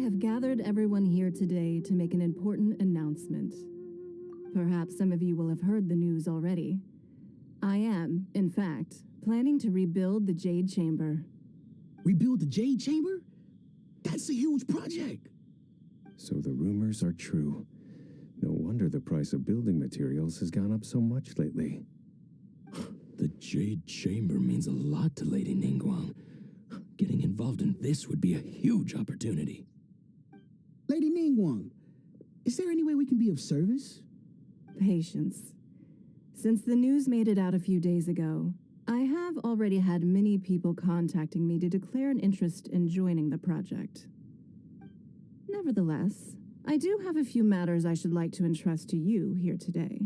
have gathered everyone here today to make an important announcement. Perhaps some of you will have heard the news already. I am, in fact, planning to rebuild the Jade Chamber. Rebuild the Jade Chamber? That's a huge project. So the rumors are true. No wonder the price of building materials has gone up so much lately. The Jade Chamber means a lot to Lady Ningguang. Getting involved in this would be a huge opportunity. Lady Ningguang, is there any way we can be of service? Patience. Since the news made it out a few days ago, I have already had many people contacting me to declare an interest in joining the project. Nevertheless, I do have a few matters I should like to entrust to you here today.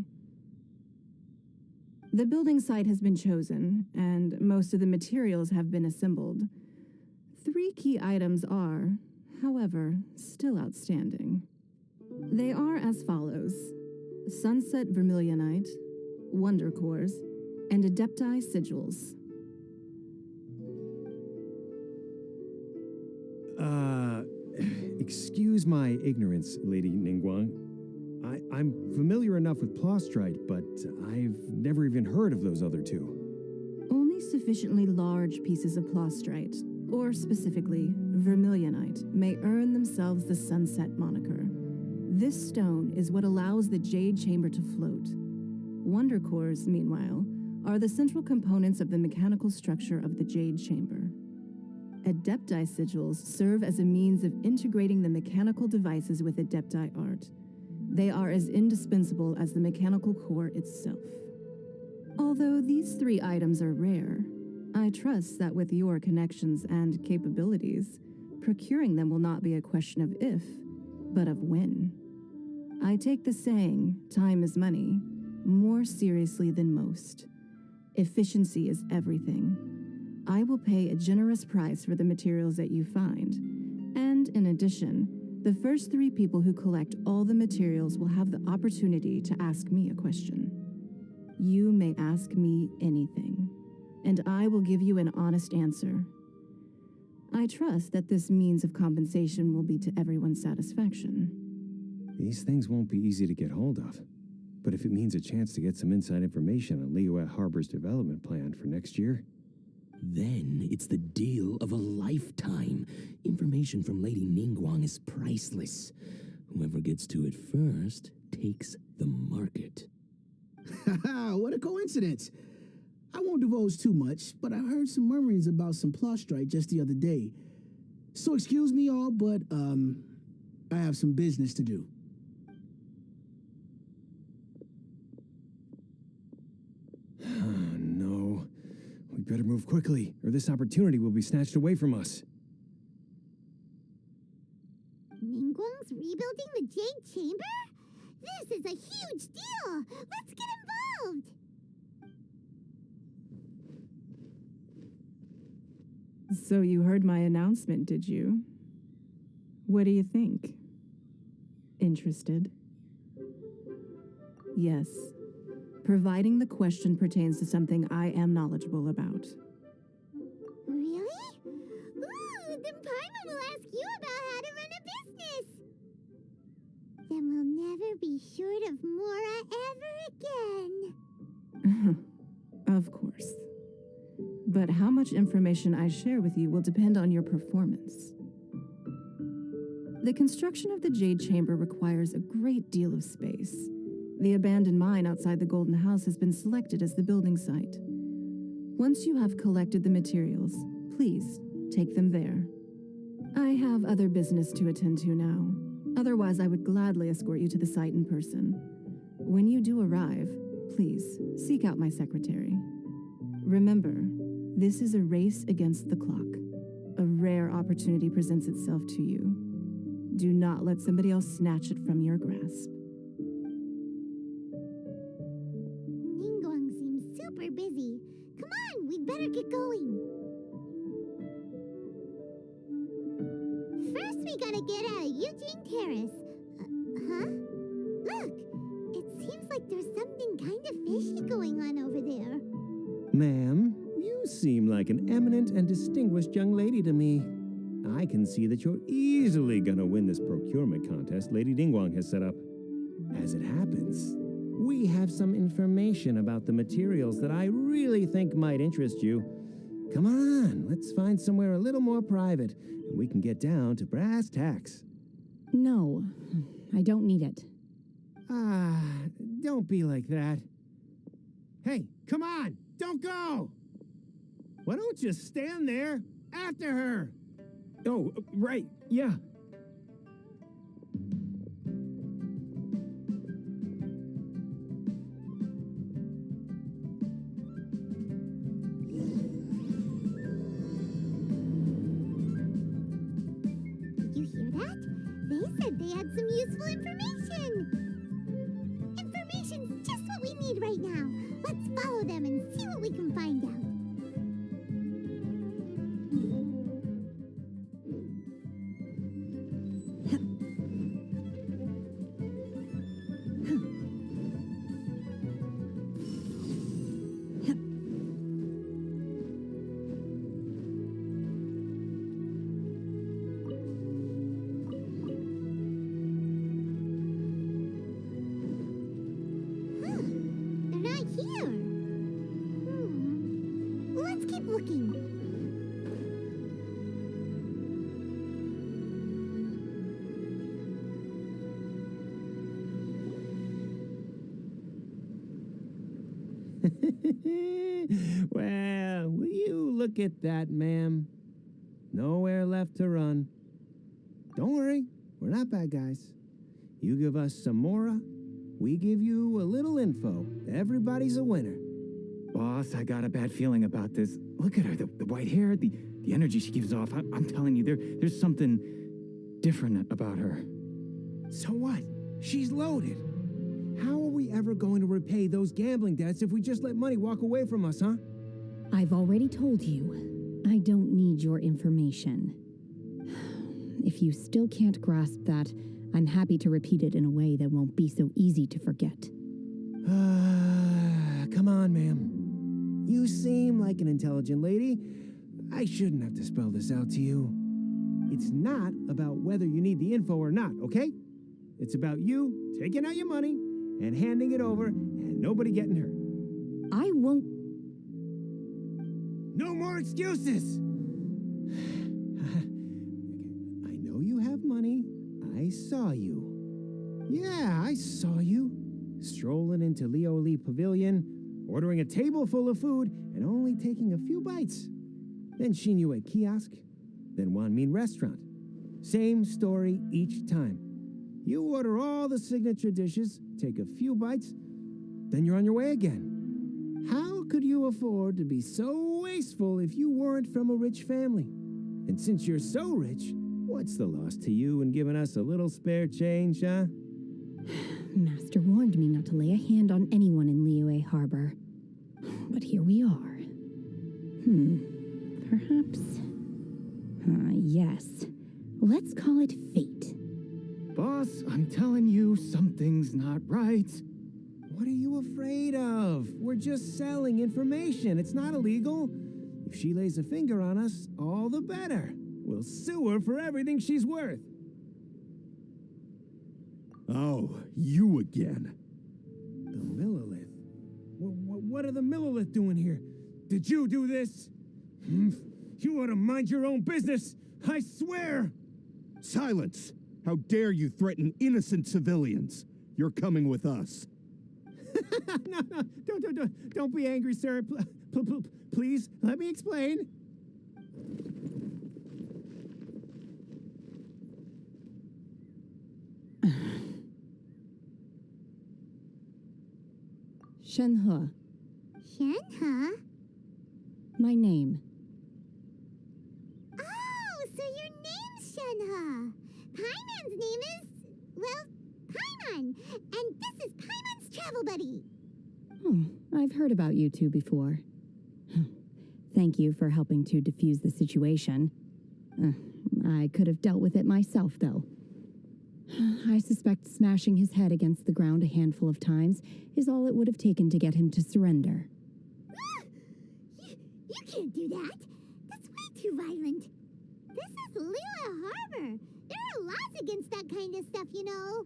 The building site has been chosen, and most of the materials have been assembled. 3 key items are, however, still outstanding. They are as follows: Sunset Vermilionite, Wonder Cores, and Adepti Sigils. Excuse my ignorance, Lady Ningguang. I'm familiar enough with Plostrite, but I've never even heard of those other 2. Only sufficiently large pieces of Plostrite, or specifically Vermilionite, may earn themselves the Sunset moniker. This stone is what allows the Jade Chamber to float. Wonder Cores, meanwhile, are the central components of the mechanical structure of the Jade Chamber. Adepti Sigils serve as a means of integrating the mechanical devices with Adepti art. They are as indispensable as the mechanical core itself. Although these 3 items are rare, I trust that with your connections and capabilities, procuring them will not be a question of if, but of when. I take the saying, time is money, more seriously than most. Efficiency is everything. I will pay a generous price for the materials that you find, and in addition, the first 3 people who collect all the materials will have the opportunity to ask me a question. You may ask me anything, and I will give you an honest answer. I trust that this means of compensation will be to everyone's satisfaction. These things won't be easy to get hold of, but if it means a chance to get some inside information on Liyue Harbor's development plan for next year, then it's the deal of a lifetime. Information from Lady Ningguang is priceless. Whoever gets to it first takes the market. Haha, what a coincidence. I won't divulge too much, but I heard some murmurings about some Plostrite just the other day. So excuse me all, but, I have some business to do. No. We better move quickly, or this opportunity will be snatched away from us. Ningguang's rebuilding the Jade Chamber? This is a huge deal! Let's get involved! So you heard my announcement, did you? What do you think? Interested? Yes. Providing the question pertains to something I am knowledgeable about. Really? Ooh, then Paimon will ask you about how to run a business! Then we'll never be short of Mora ever again. Of course. But how much information I share with you will depend on your performance. The construction of the Jade Chamber requires a great deal of space. The abandoned mine outside the Golden House has been selected as the building site. Once you have collected the materials, please take them there. I have other business to attend to now. Otherwise, I would gladly escort you to the site in person. When you do arrive, please seek out my secretary. Remember, this is a race against the clock. A rare opportunity presents itself to you. Do not let somebody else snatch it from your grasp. Ningguang seems super busy. Come on, we'd better get going. First, we gotta get out of Eugene Terrace. Huh? Look, it seems like there's something kind of fishy going on over there. Ma'am, you seem like an eminent and distinguished young lady to me. I can see that you're easily gonna win this procurement contest Lady Ningguang has set up. As it happens, we have some information about the materials that I really think might interest you. Come on, let's find somewhere a little more private, and we can get down to brass tacks. No, I don't need it. Ah, don't be like that. Hey, come on, don't go! Why don't you stand there after her? Oh, right, yeah. Did you hear that? They said they had some useful information. Information's just what we need right now. Let's follow them and see what we can find out. They're not here. Let's keep looking. Well, will you look at that, ma'am? Nowhere left to run. Don't worry, we're not bad guys. You give us some mora, we give you a little info. Everybody's a winner. Boss, I got a bad feeling about this. Look at her, the white hair, the energy she gives off. I'm telling you, there's something different about her. So what? She's loaded. How are we ever going to repay those gambling debts if we just let money walk away from us, huh? I've already told you, I don't need your information. If you still can't grasp that, I'm happy to repeat it in a way that won't be so easy to forget. Come on, ma'am. You seem like an intelligent lady. I shouldn't have to spell this out to you. It's not about whether you need the info or not, okay? It's about you taking out your money and handing it over and nobody getting hurt. I won't. No more excuses! I know you have money. I saw you. Yeah, I saw you. Strolling into Leo Lee Pavilion, ordering a table full of food, and only taking a few bites. Then Shinyue Kiosk, then Wanmin Restaurant. Same story each time. You order all the signature dishes, take a few bites, then you're on your way again. How could you afford to be so wasteful if you weren't from a rich family? And since you're so rich, what's the loss to you in giving us a little spare change, huh? Master warned me not to lay a hand on anyone in Liyue Harbor. But here we are. Perhaps. Yes. Let's call it fate. Boss, I'm telling you, something's not right. What are you afraid of? We're just selling information. It's not illegal. If she lays a finger on us, all the better. We'll sue her for everything she's worth. Oh, you again. The Millilith. What are the Millilith doing here? Did you do this? You ought to mind your own business. I swear. Silence! How dare you threaten innocent civilians? You're coming with us. No, don't be angry, sir. Please, let me explain. Shenhe, Shenhe? my name. Oh, so your name's Shenhe. Paimon's name is, well, Paimon. And this is Paimon's travel buddy. I've heard about you two before. Thank you for helping to defuse the situation. I could have dealt with it myself, though. I suspect smashing his head against the ground a handful of times is all it would have taken to get him to surrender. You can't do that. That's way too violent. This is Lila Harbor. There are laws against that kind of stuff, you know.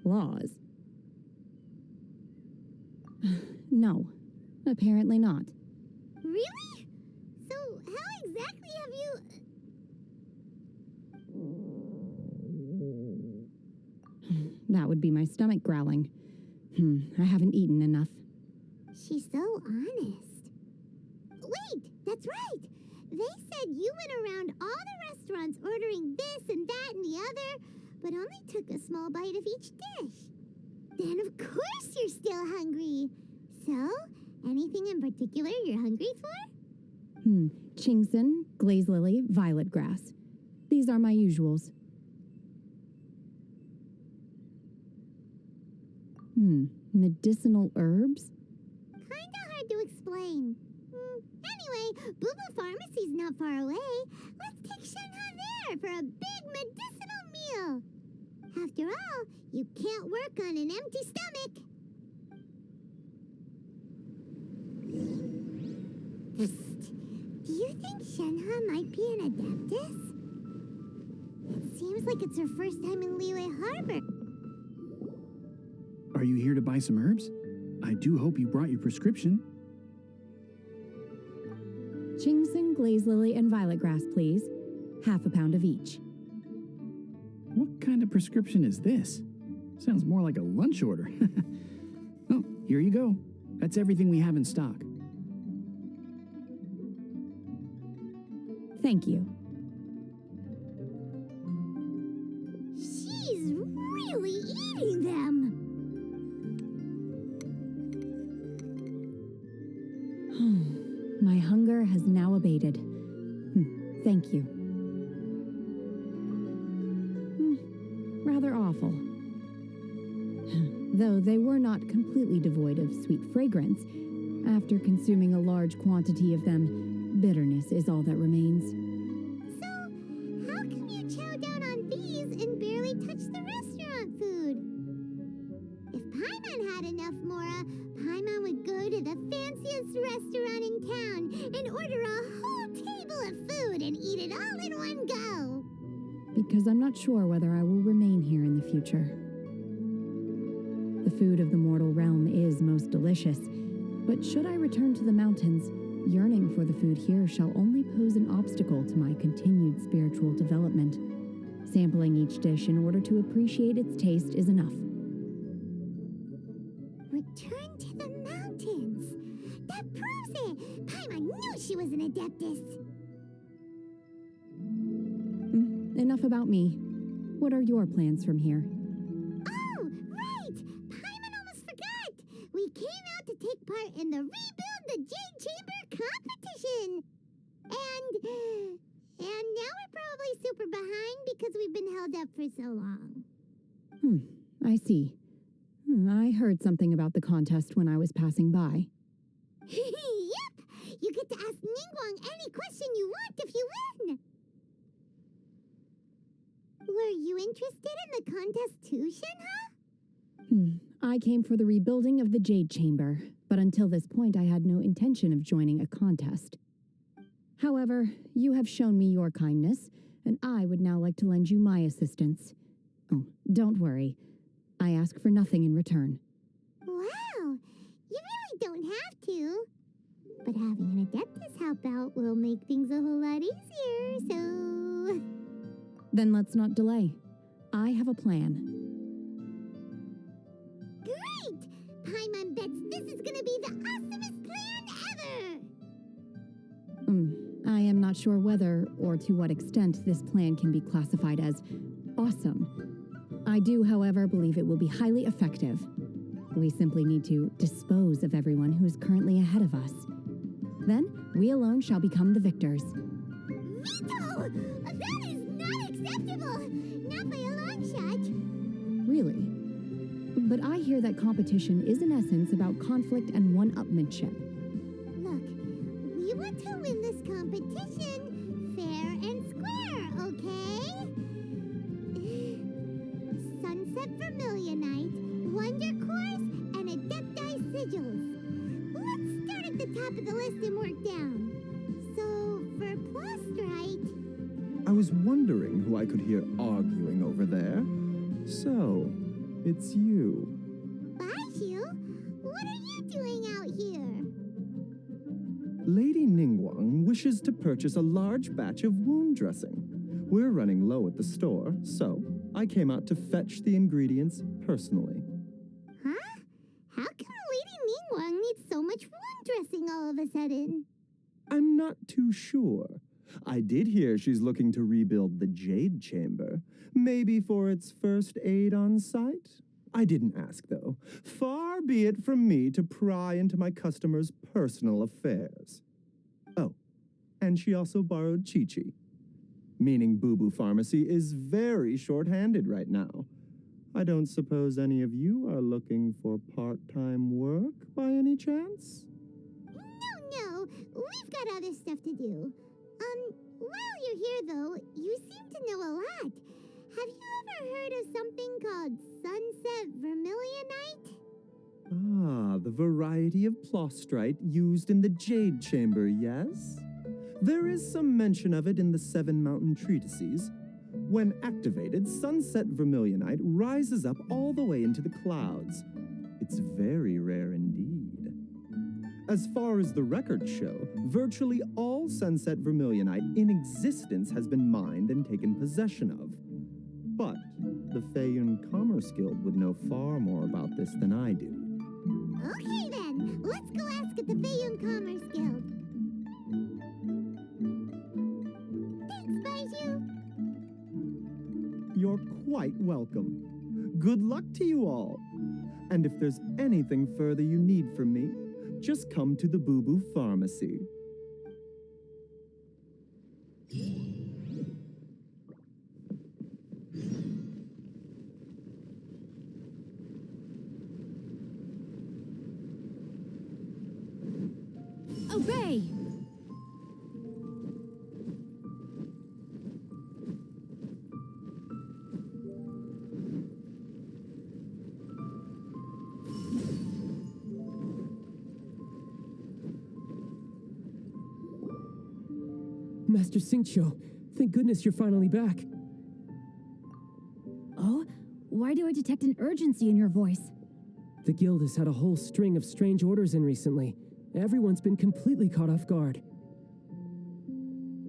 Laws? No, apparently not. Really? So how exactly have you... That would be my stomach growling. I haven't eaten enough. She's so honest. Wait, that's right. They said you went around all the restaurants ordering this and that and the other, but only took a small bite of each dish. Then of course you're still hungry. So, anything in particular you're hungry for? Chingson, glaze lily, violet grass. These are my usuals. Medicinal herbs? Kinda hard to explain. Anyway, Booba Pharmacy's not far away. Let's take Shenhe there for a big medicinal meal. After all, you can't work on an empty stomach. Psst. Do you think Shenhe might be an Adeptus? It seems like it's her first time in Liyue Harbor. Are you here to buy some herbs? I do hope you brought your prescription. Chingson, glaze lily, and violet grass, please. Half a pound of each. What kind of prescription is this? Sounds more like a lunch order. Oh, here you go. That's everything we have in stock. Thank you. She's really eating them. My hunger has now abated. Thank you. Rather awful. Though they were not completely devoid of sweet fragrance, after consuming a large quantity of them, bitterness is all that remains. So, how come you chow down on these and barely touch the restaurant food? If Paimon had enough Mora, Paimon would go to the fanciest restaurant in town and order a whole table of food and eat it all in one go. Because I'm not sure whether I will remain here in the future. The food of the mortal realm is most delicious, but should I return to the mountains, yearning for the food here shall only pose an obstacle to my continued spiritual development. Sampling each dish in order to appreciate its taste is enough. Return to the mountains. That proves it. Paimon knew she was an Adeptus. Enough about me. What are your plans from here? Oh, right! Paimon almost forgot! We came out to take part in the Rebuild the Jade Chamber competition! And now we're probably super behind because we've been held up for so long. I see. I heard something about the contest when I was passing by. Yep! You get to ask Ningguang any question you want if you win! Were you interested in the contest too, Shenhe? I came for the rebuilding of the Jade Chamber, but until this point I had no intention of joining a contest. However, you have shown me your kindness, and I would now like to lend you my assistance. Oh, don't worry. I ask for nothing in return. Wow! You really don't have to. But having an Adeptus help out will make things a whole lot easier, so... Then let's not delay. I have a plan. Great! Paimon bets this is gonna be the awesomest plan ever! I am not sure whether or to what extent this plan can be classified as awesome. I do, however, believe it will be highly effective. We simply need to dispose of everyone who is currently ahead of us. Then, we alone shall become the victors. Veto! That is not acceptable! Not by a long shot! Really? But I hear that competition is in essence about conflict and one-upmanship. Look, we want to win this competition fair and square, okay? Sunset Vermilionite, Wonder Course, and Adepti Sigils. Let's start at the top of the list and work down. So, for Plastrite, was wondering who I could hear arguing over there. So, it's you. Baizhu, what are you doing out here? Lady Ningguang wishes to purchase a large batch of wound dressing. We're running low at the store, so I came out to fetch the ingredients personally. Huh? How come Lady Ningguang needs so much wound dressing all of a sudden? I'm not too sure. I did hear she's looking to rebuild the Jade Chamber, maybe for its first aid on site. I didn't ask, though. Far be it from me to pry into my customers' personal affairs. Oh, and she also borrowed Chi-Chi, meaning Boo Boo Pharmacy is very short-handed right now. I don't suppose any of you are looking for part-time work by any chance? No, we've got other stuff to do. While you're here, though, you seem to know a lot. Have you ever heard of something called Sunset Vermilionite? Ah, the variety of plostrite used in the Jade Chamber, yes? There is some mention of it in the Seven Mountain Treatises. When activated, Sunset Vermilionite rises up all the way into the clouds. It's very rare indeed. As far as the records show, virtually all Sunset Vermilionite in existence has been mined and taken possession of. But the Feiyun Commerce Guild would know far more about this than I do. Okay then, let's go ask at the Feiyun Commerce Guild. Thanks, Baizhu. You're quite welcome. Good luck to you all. And if there's anything further you need from me, just come to the Boo Boo Pharmacy. Obey! Master Xingqiu, thank goodness you're finally back. Oh? Why do I detect an urgency in your voice? The guild has had a whole string of strange orders in recently. Everyone's been completely caught off guard.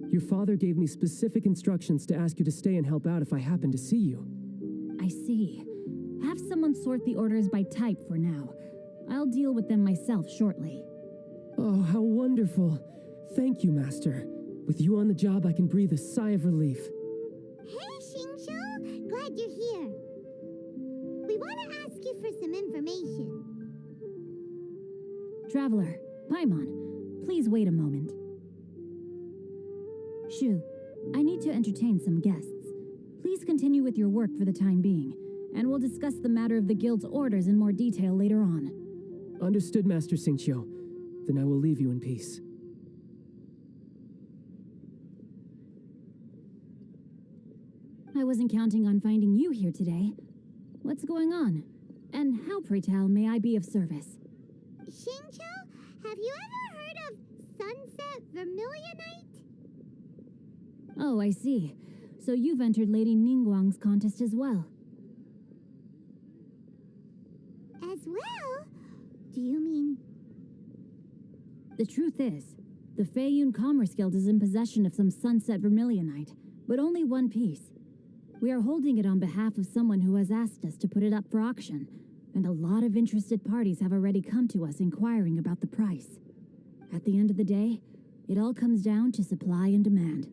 Your father gave me specific instructions to ask you to stay and help out if I happen to see you. I see. Have someone sort the orders by type for now. I'll deal with them myself shortly. Oh, how wonderful. Thank you, Master. With you on the job, I can breathe a sigh of relief. Hey, Xingqiu, glad you're here. We want to ask you for some information. Traveler, Paimon, please wait a moment. Shu, I need to entertain some guests. Please continue with your work for the time being, and we'll discuss the matter of the guild's orders in more detail later on. Understood, Master Xingqiu. Then I will leave you in peace. I wasn't counting on finding you here today. What's going on? And how, pray tell, may I be of service? Xingqiu, have you ever heard of Sunset Vermilionite? Oh, I see. So you've entered Lady Ningguang's contest as well. As well? Do you mean... The truth is, the Feiyun Commerce Guild is in possession of some Sunset Vermilionite, but only one piece. We are holding it on behalf of someone who has asked us to put it up for auction, and a lot of interested parties have already come to us inquiring about the price. At the end of the day, it all comes down to supply and demand.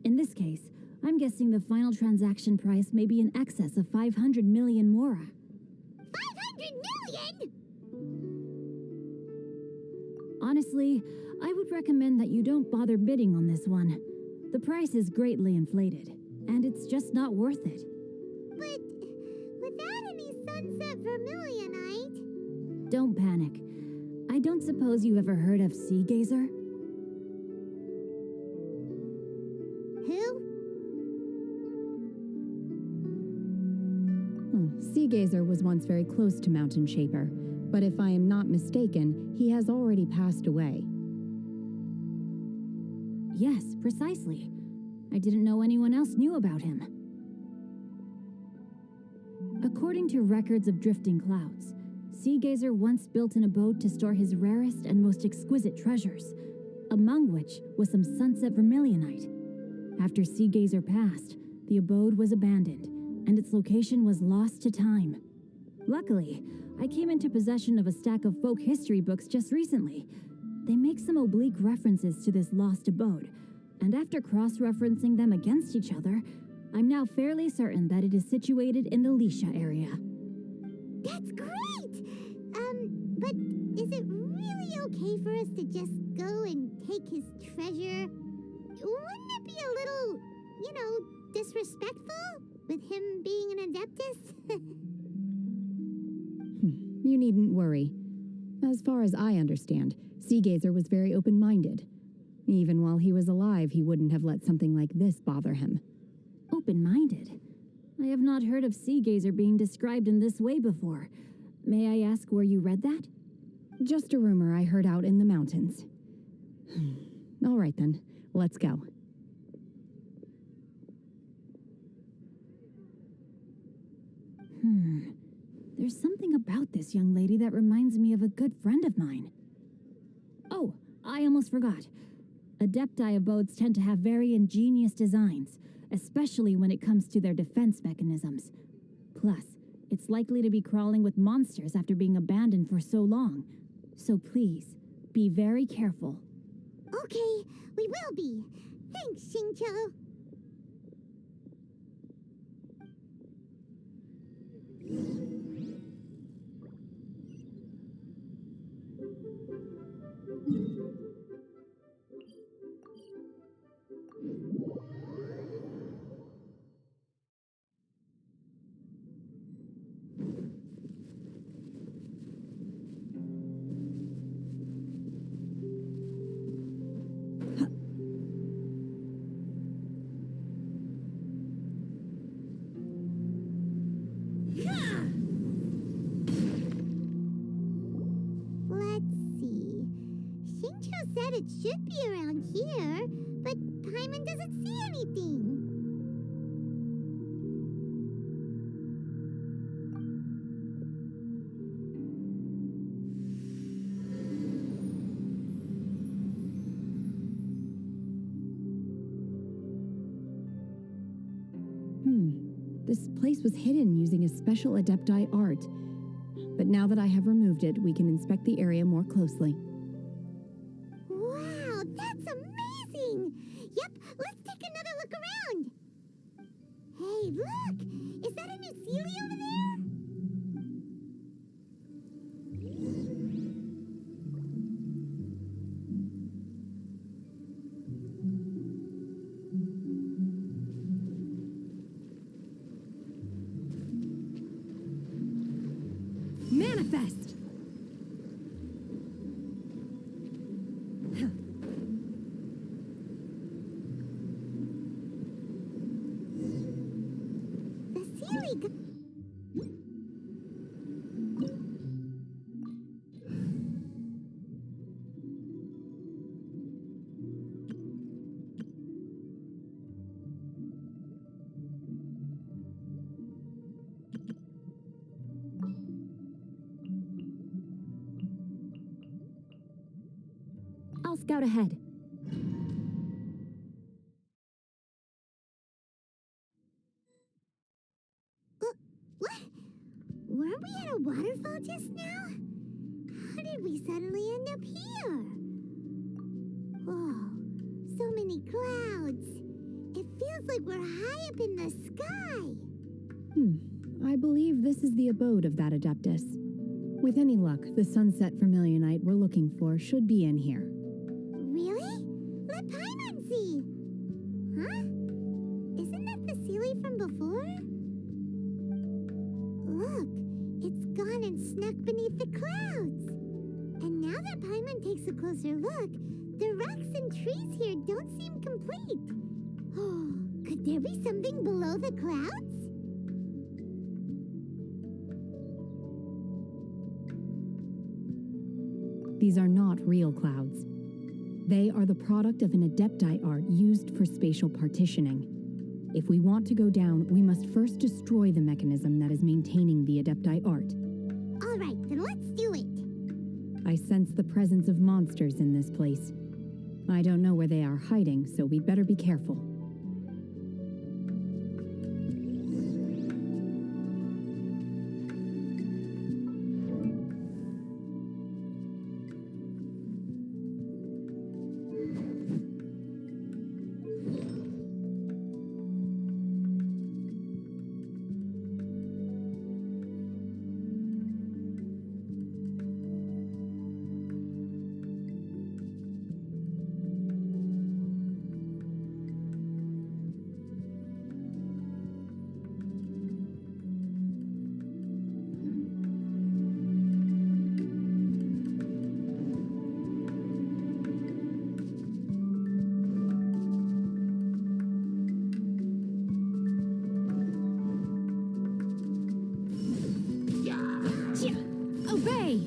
In this case, I'm guessing the final transaction price may be in excess of 500 million mora. 500 million?! Honestly, I would recommend that you don't bother bidding on this one. The price is greatly inflated, and it's just not worth it. But without any Sunset Vermilionite... Don't panic. I don't suppose you ever heard of Sea Gazer? Who? Sea Gazer was once very close to Mountain Shaper, but if I am not mistaken, he has already passed away. Yes, precisely. I didn't know anyone else knew about him. According to records of drifting clouds, Seagazer once built an abode to store his rarest and most exquisite treasures, among which was some sunset vermilionite. After Seagazer passed, the abode was abandoned, and its location was lost to time. Luckily, I came into possession of a stack of folk history books just recently. They make some oblique references to this lost abode, and after cross-referencing them against each other, I'm now fairly certain that it is situated in the Lisha area. That's great! But is it really okay for us to just go and take his treasure? Wouldn't it be a little, disrespectful with him being an Adeptus? You needn't worry. As far as I understand, Seagazer was very open-minded. Even while he was alive, he wouldn't have let something like this bother him. Open-minded? I have not heard of Seagazer being described in this way before. May I ask where you read that? Just a rumor I heard out in the mountains. All right then, let's go. There's something about this young lady that reminds me of a good friend of mine. Oh, I almost forgot. Adepti abodes tend to have very ingenious designs, especially when it comes to their defense mechanisms. Plus, it's likely to be crawling with monsters after being abandoned for so long. So please, be very careful. Okay, we will be. Thanks, Xingqiu. It should be around here, but Paimon doesn't see anything. This place was hidden using a special Adepti art. But now that I have removed it, we can inspect the area more closely. Wow, that's amazing! Yep, let's take another look around. Hey, look! Is that a new Seelie over there? Manifest! The Seelie. I'll scout ahead. What? Weren't we at a waterfall just now? How did we suddenly end up here? Whoa, so many clouds. It feels like we're high up in the sky. I believe this is the abode of that Adeptus. With any luck, the sunset vermilionite we're looking for should be in here. Really? Let Paimon see. Huh? Isn't that the Seelie from before? Look, it's gone and snuck beneath the clouds. And now that Paimon takes a closer look, the rocks and trees here don't seem complete. Oh, could there be something below the clouds? These are not real clouds. They are the product of an Adepti art used for spatial partitioning. If we want to go down, we must first destroy the mechanism that is maintaining the Adepti art. All right, then let's do it. I sense the presence of monsters in this place. I don't know where they are hiding, so we'd better be careful. Obey!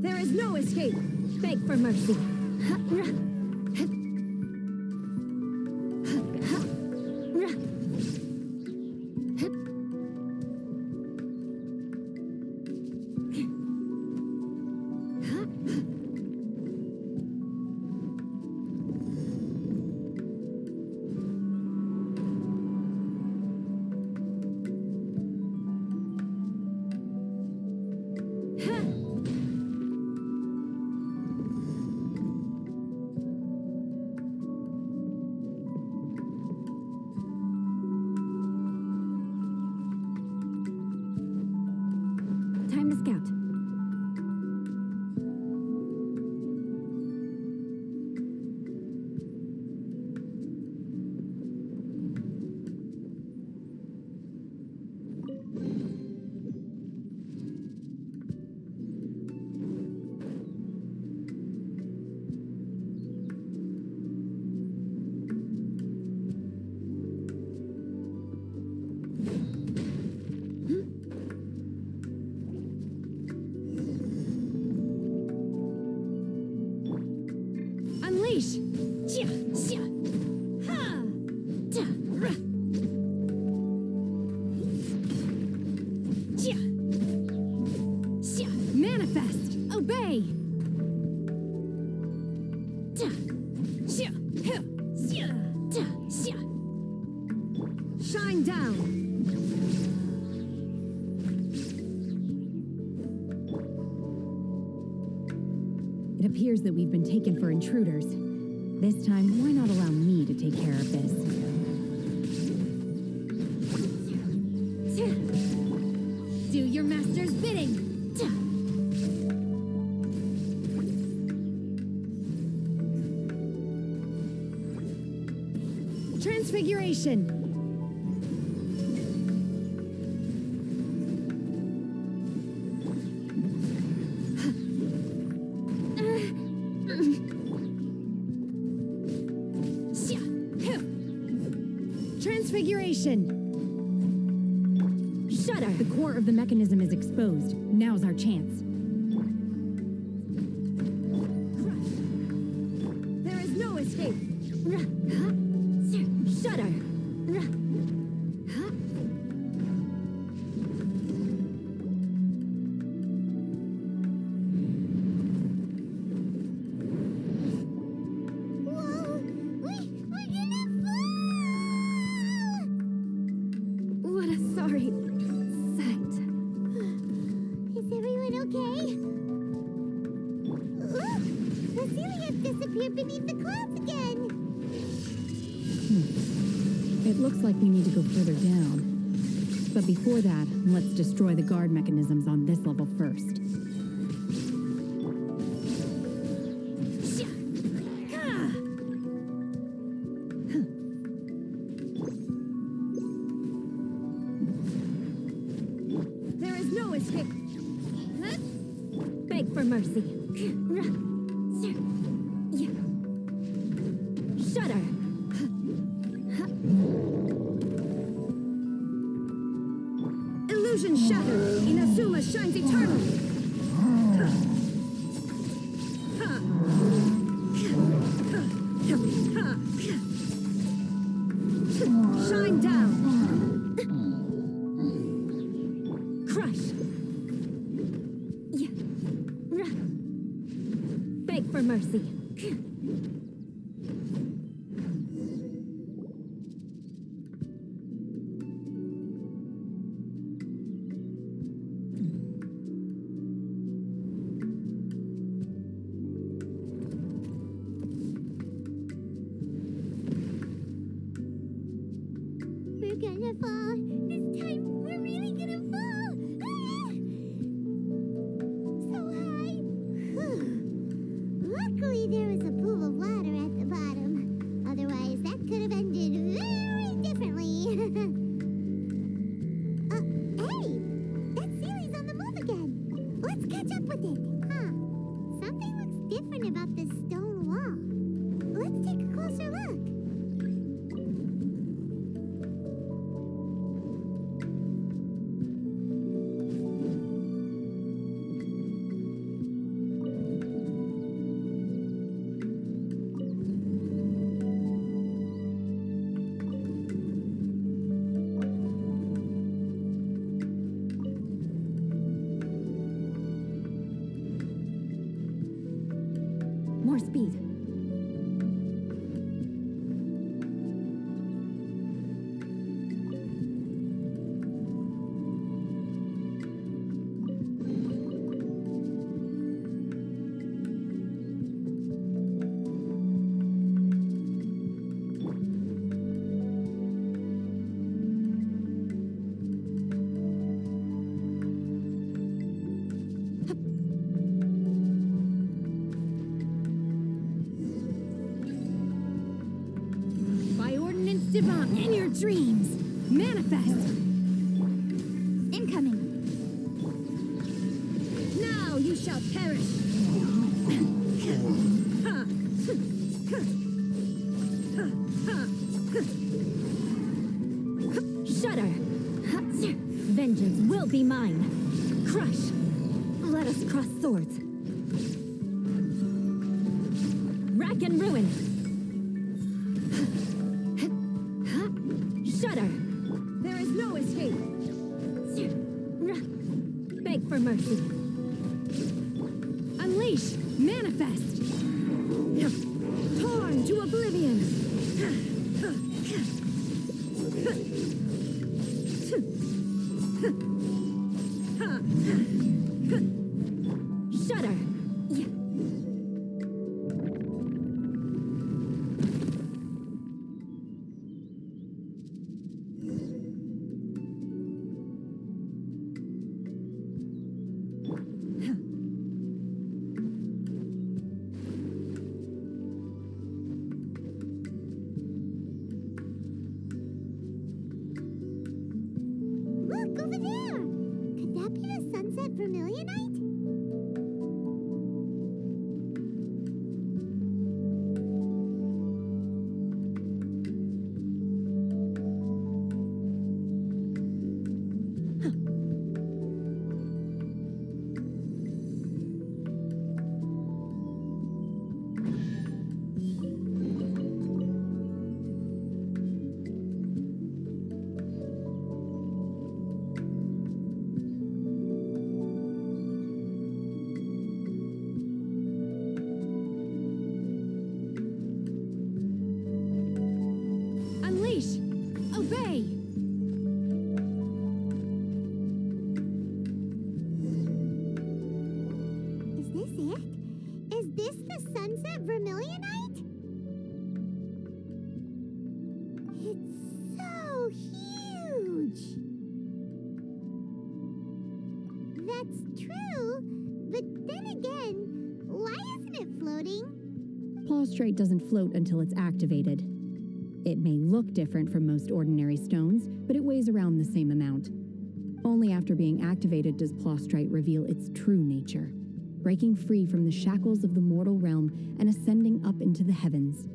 There is no escape. Beg for mercy. Time to scout. Unleash! Manifest! Obey! Shine down! It appears that we've been taken for intruders. This time, why not allow me to take care of this? Do your master's bidding! Transfiguration! Transfiguration! Shudder! The core of the mechanism is exposed. Now's our chance. There is no escape! Shudder! Whoa! We're gonna fall! What a sorry sight. Is everyone okay? Look! The ceiling has disappeared beneath the clouds again! It looks like we need to go further down. But before that, let's destroy the guard mechanisms on this level first. There is no escape! Beg for mercy! Shudder! Illusion shattered. Inazuma shines eternal. Shine down. Crush. Beg for mercy. We're gonna fall. This time, we're really gonna fall. Ah! So high. Whew. Luckily, there was a pool of water at the bottom. Otherwise, that could have ended very differently. Hey! That Sealy's on the move again. Let's catch up with it. Huh. Something looks different about this stone wall. Let's take a closer look. More speed. Divine in your dreams. Manifest. Incoming. Now you shall perish. Shudder. Vengeance will be mine. Crush. Let us cross swords. Rack and ruin. Shudder! There is no escape! Beg for mercy. Unleash! Manifest! Torn to oblivion! Shudder! Look, over there! Could that be the sunset vermilionite? Unleash! Obey! Is this it? Is this the sunset vermilionite? It's so huge! That's true, but then again, why isn't it floating? Plaustrite doesn't float until it's activated. It may look different from most ordinary stones, but it weighs around the same amount. Only after being activated does Plaustrite reveal its true nature, breaking free from the shackles of the mortal realm and ascending up into the heavens.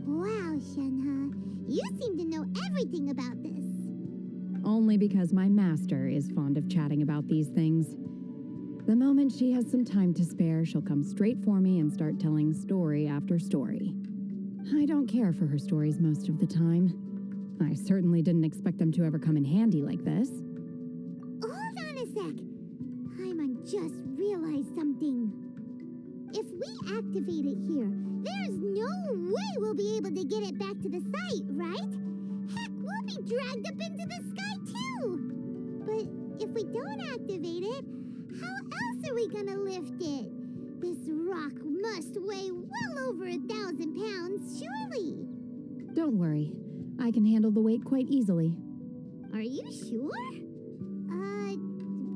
Wow, Shenhe, you seem to know everything about this. only because my master is fond of chatting about these things. The moment she has some time to spare, she'll come straight for me and start telling story after story. I don't care for her stories most of the time. I certainly didn't expect them to ever come in handy like this. Hold on a sec. Paimon just realized something. If we activate it here, there's no way we'll be able to get it back to the site, right? Heck, we'll be dragged up into the sky too. But if we don't activate it, how else are we gonna lift it? This rock must weigh well over 1,000 pounds, surely. Don't worry. I can handle the weight quite easily. Are you sure?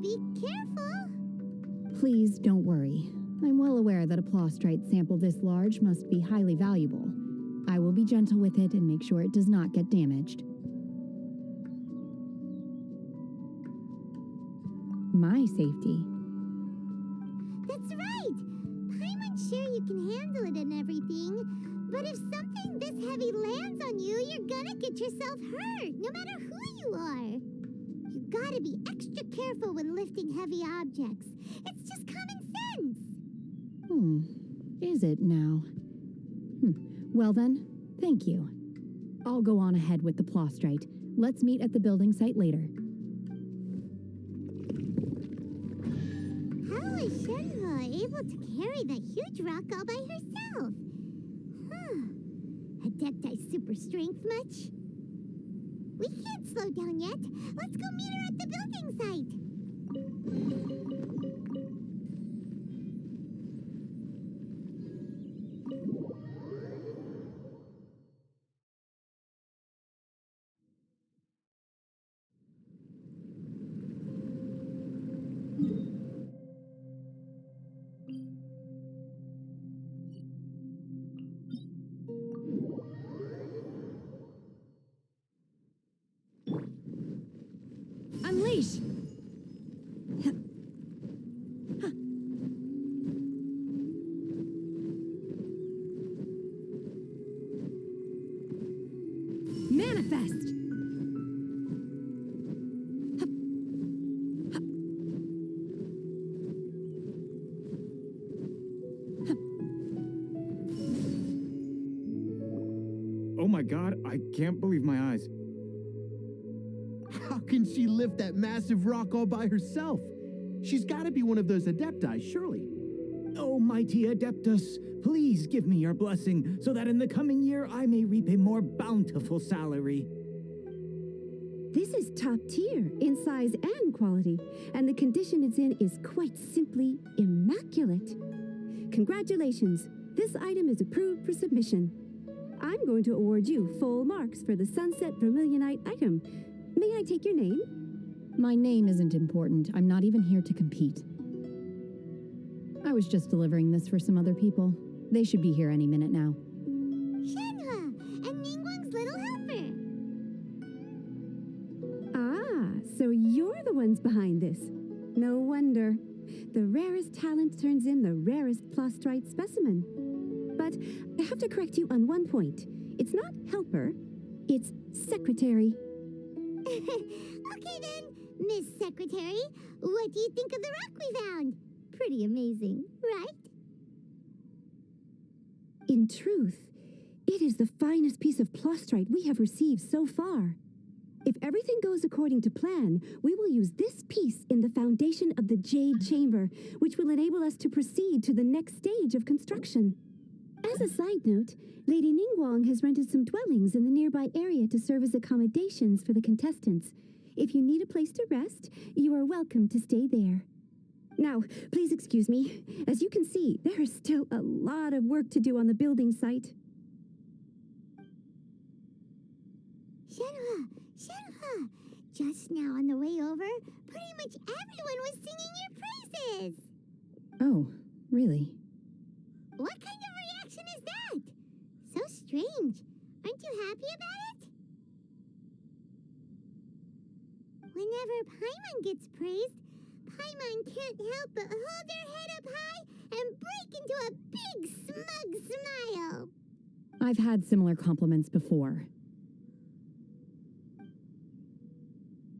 Be careful. Please don't worry. I'm well aware that a plostrite sample this large must be highly valuable. I will be gentle with it and make sure it does not get damaged. My safety. That's right. Paimon's sure you can handle it and everything, but if something this heavy lands on you, you're gonna get yourself hurt, no matter who you are. You gotta be extra careful when lifting heavy objects. It's just common sense. Is it now? Well then, thank you. I'll go on ahead with the plostrite. Let's meet at the building site later. How is Shenhe able to carry that huge rock all by herself? Adepti super strength much? We can't slow down yet. Let's go meet her at the building site. Unleash! Manifest! Oh my god, I can't believe my eyes. How can she lift that massive rock all by herself? She's got to be one of those Adepti, surely. Oh, mighty Adeptus, please give me your blessing so that in the coming year I may reap a more bountiful salary. This is top tier in size and quality, and the condition it's in is quite simply immaculate. Congratulations, this item is approved for submission. I'm going to award you full marks for the Sunset Vermilionite item. May I take your name? My name isn't important. I'm not even here to compete. I was just delivering this for some other people. They should be here any minute now. Shenhe and Ningguang's little helper. Ah, so you're the ones behind this. No wonder. The rarest talent turns in the rarest plostrite specimen. But I have to correct you on one point. It's not helper, it's secretary. Okay then, Miss Secretary, what do you think of the rock we found? Pretty amazing, right? In truth, it is the finest piece of plostrite we have received so far. If everything goes according to plan, we will use this piece in the foundation of the Jade Chamber, which will enable us to proceed to the next stage of construction. As a side note, Lady Ningguang has rented some dwellings in the nearby area to serve as accommodations for the contestants. If you need a place to rest, you are welcome to stay there. Now, please excuse me. As you can see, there is still a lot of work to do on the building site. Shenhe, just now on the way over, pretty much everyone was singing your praises. Oh, really? What kind of reaction is that? So strange. Aren't you happy about it? Whenever Paimon gets praised, Paimon can't help but hold her head up high and break into a big smug smile. I've had similar compliments before.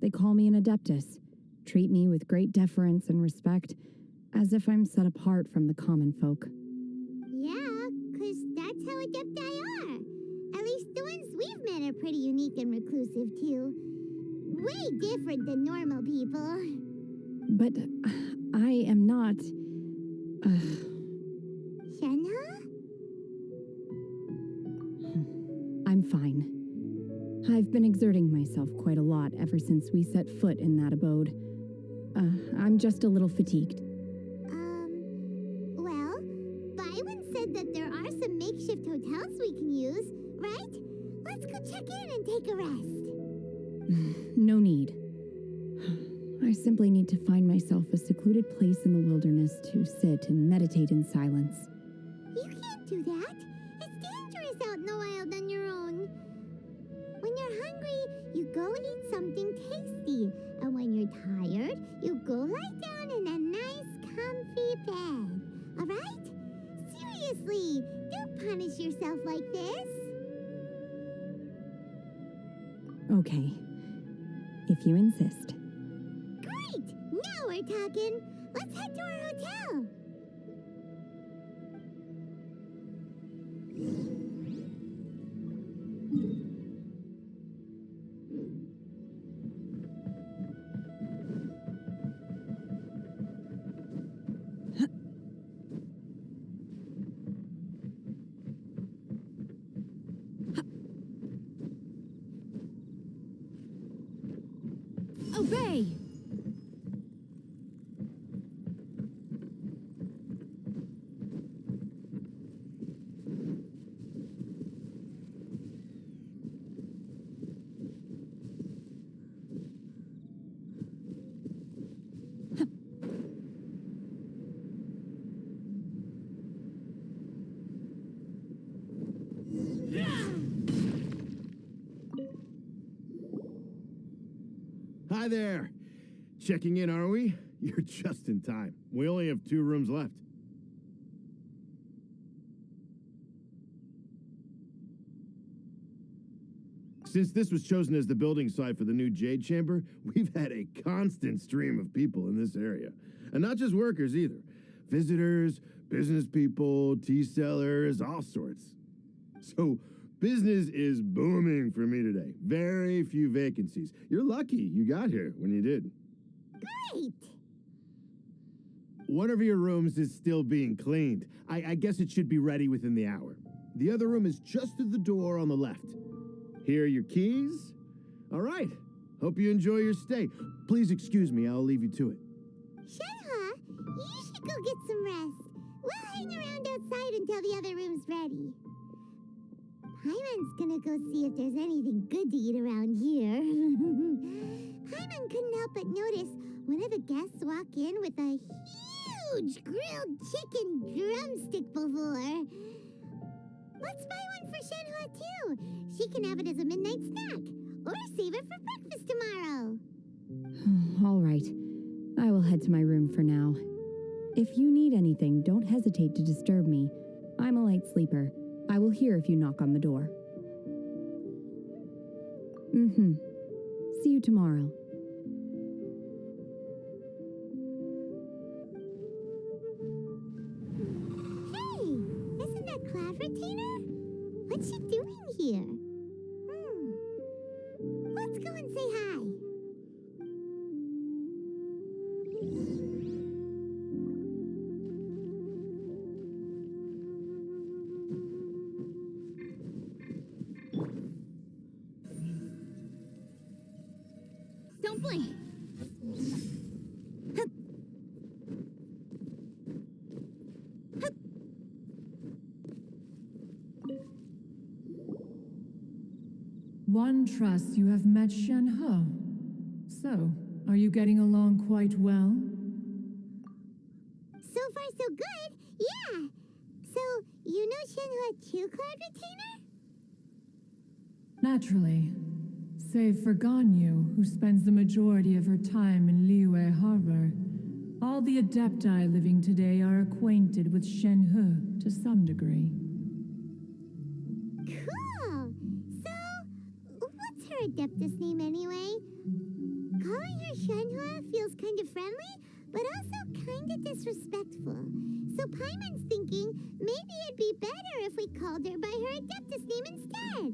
They call me an adeptus, treat me with great deference and respect, as if I'm set apart from the common folk. Yeah, 'cause that's how adepti are. At least the ones we've met are pretty unique and reclusive, too. Way different than normal people. But I am not... Shenhe? I'm fine. I've been exerting myself quite a lot ever since we set foot in that abode. I'm just a little fatigued. Well, Byron said that there are some makeshift hotels we can use, right? Let's go check in and take a rest. No need. I simply need to find myself a secluded place in the wilderness to sit and meditate in silence. You can't do that. It's dangerous out in the wild on your own. When you're hungry, you go eat something tasty. And when you're tired, you go lie down in a nice, comfy bed. All right? Seriously, don't punish yourself like this. Okay. If you insist. Great! Now we're talking. Let's head to our hotel. Obey! Hi there. Checking in, are we? You're just in time. We only have 2 rooms left. Since this was chosen as the building site for the new Jade Chamber, we've had a constant stream of people in this area. And not just workers either. Visitors, business people, tea sellers, all sorts. So business is booming for me today. Very few vacancies. You're lucky you got here when you did. Great! One of your rooms is still being cleaned. I guess it should be ready within the hour. The other room is just at the door on the left. Here are your keys. All right. Hope you enjoy your stay. Please excuse me, I'll leave you to it. Shenhe, you should go get some rest. We'll hang around outside until the other room's ready. Hyman's gonna go see if there's anything good to eat around here. Hyman couldn't help but notice one of the guests walk in with a huge grilled chicken drumstick before. Let's buy one for Shenhe too. She can have it as a midnight snack, or save it for breakfast tomorrow. All right. I will head to my room for now. If you need anything, don't hesitate to disturb me. I'm a light sleeper. I will hear if you knock on the door. See you tomorrow. Hey, isn't that Cloud Retainer? What's she doing here? Let's go and say hi. Don't blink! One trusts you have met Shenhe. So, are you getting along quite well? So far, so good. Yeah. So, you know Shenhe too, Cloud Retainer? Naturally. Save for Ganyu, who spends the majority of her time in Liyue Harbor. All the Adepti living today are acquainted with Shenhe to some degree. Cool. So, what's her Adeptus name anyway? Calling her Shenhua feels kind of friendly, but also kind of disrespectful. So Paimon's thinking maybe it'd be better if we called her by her Adeptus name instead.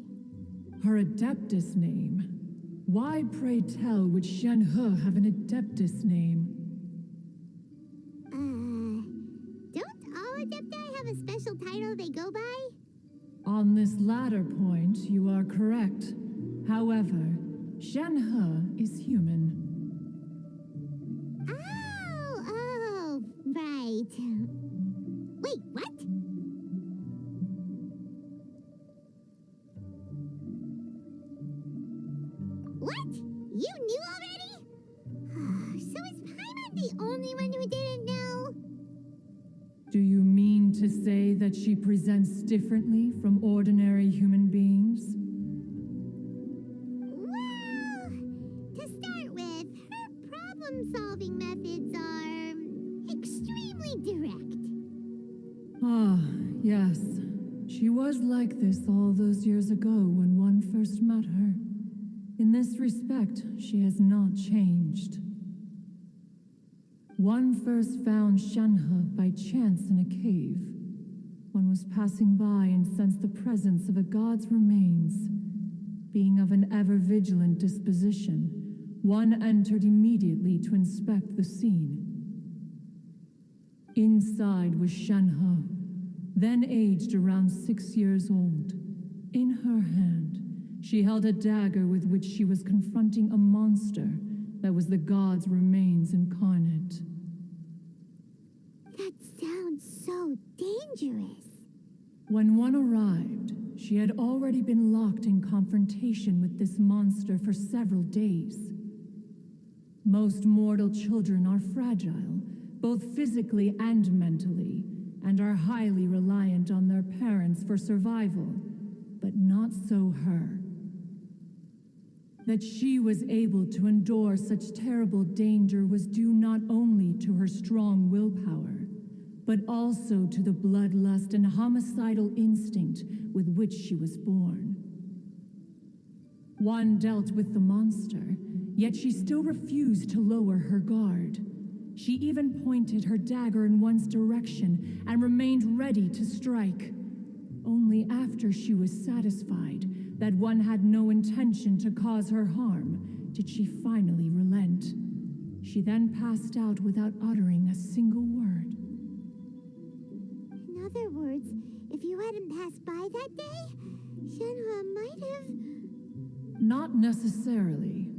Her Adeptus name? Why, pray tell, would Shenhe have an Adeptus name? Don't all Adepti have a special title they go by? On this latter point, you are correct. However, Shenhe is human. Oh, right. Wait, what? What? You knew already? So is Paimon the only one who didn't know? Do you mean to say that she presents differently from ordinary human beings? Well, to start with, her problem-solving methods are extremely direct. Ah, yes. She was like this all those years ago when one first met her. In this respect, she has not changed. One first found Shenhe by chance in a cave. One was passing by and sensed the presence of a god's remains. Being of an ever-vigilant disposition, one entered immediately to inspect the scene. Inside was Shenhe, then aged around 6 years old. In her hand, she held a dagger with which she was confronting a monster that was the god's remains incarnate. That sounds so dangerous. When one arrived, she had already been locked in confrontation with this monster for several days. Most mortal children are fragile, both physically and mentally, and are highly reliant on their parents for survival, but not so her. That she was able to endure such terrible danger was due not only to her strong willpower, but also to the bloodlust and homicidal instinct with which she was born. One dealt with the monster, yet she still refused to lower her guard. She even pointed her dagger in one's direction and remained ready to strike. Only after she was satisfied that one had no intention to cause her harm did she finally relent. She then passed out without uttering a single word. In other words, if you hadn't passed by that day, Shenhe might have... Not necessarily.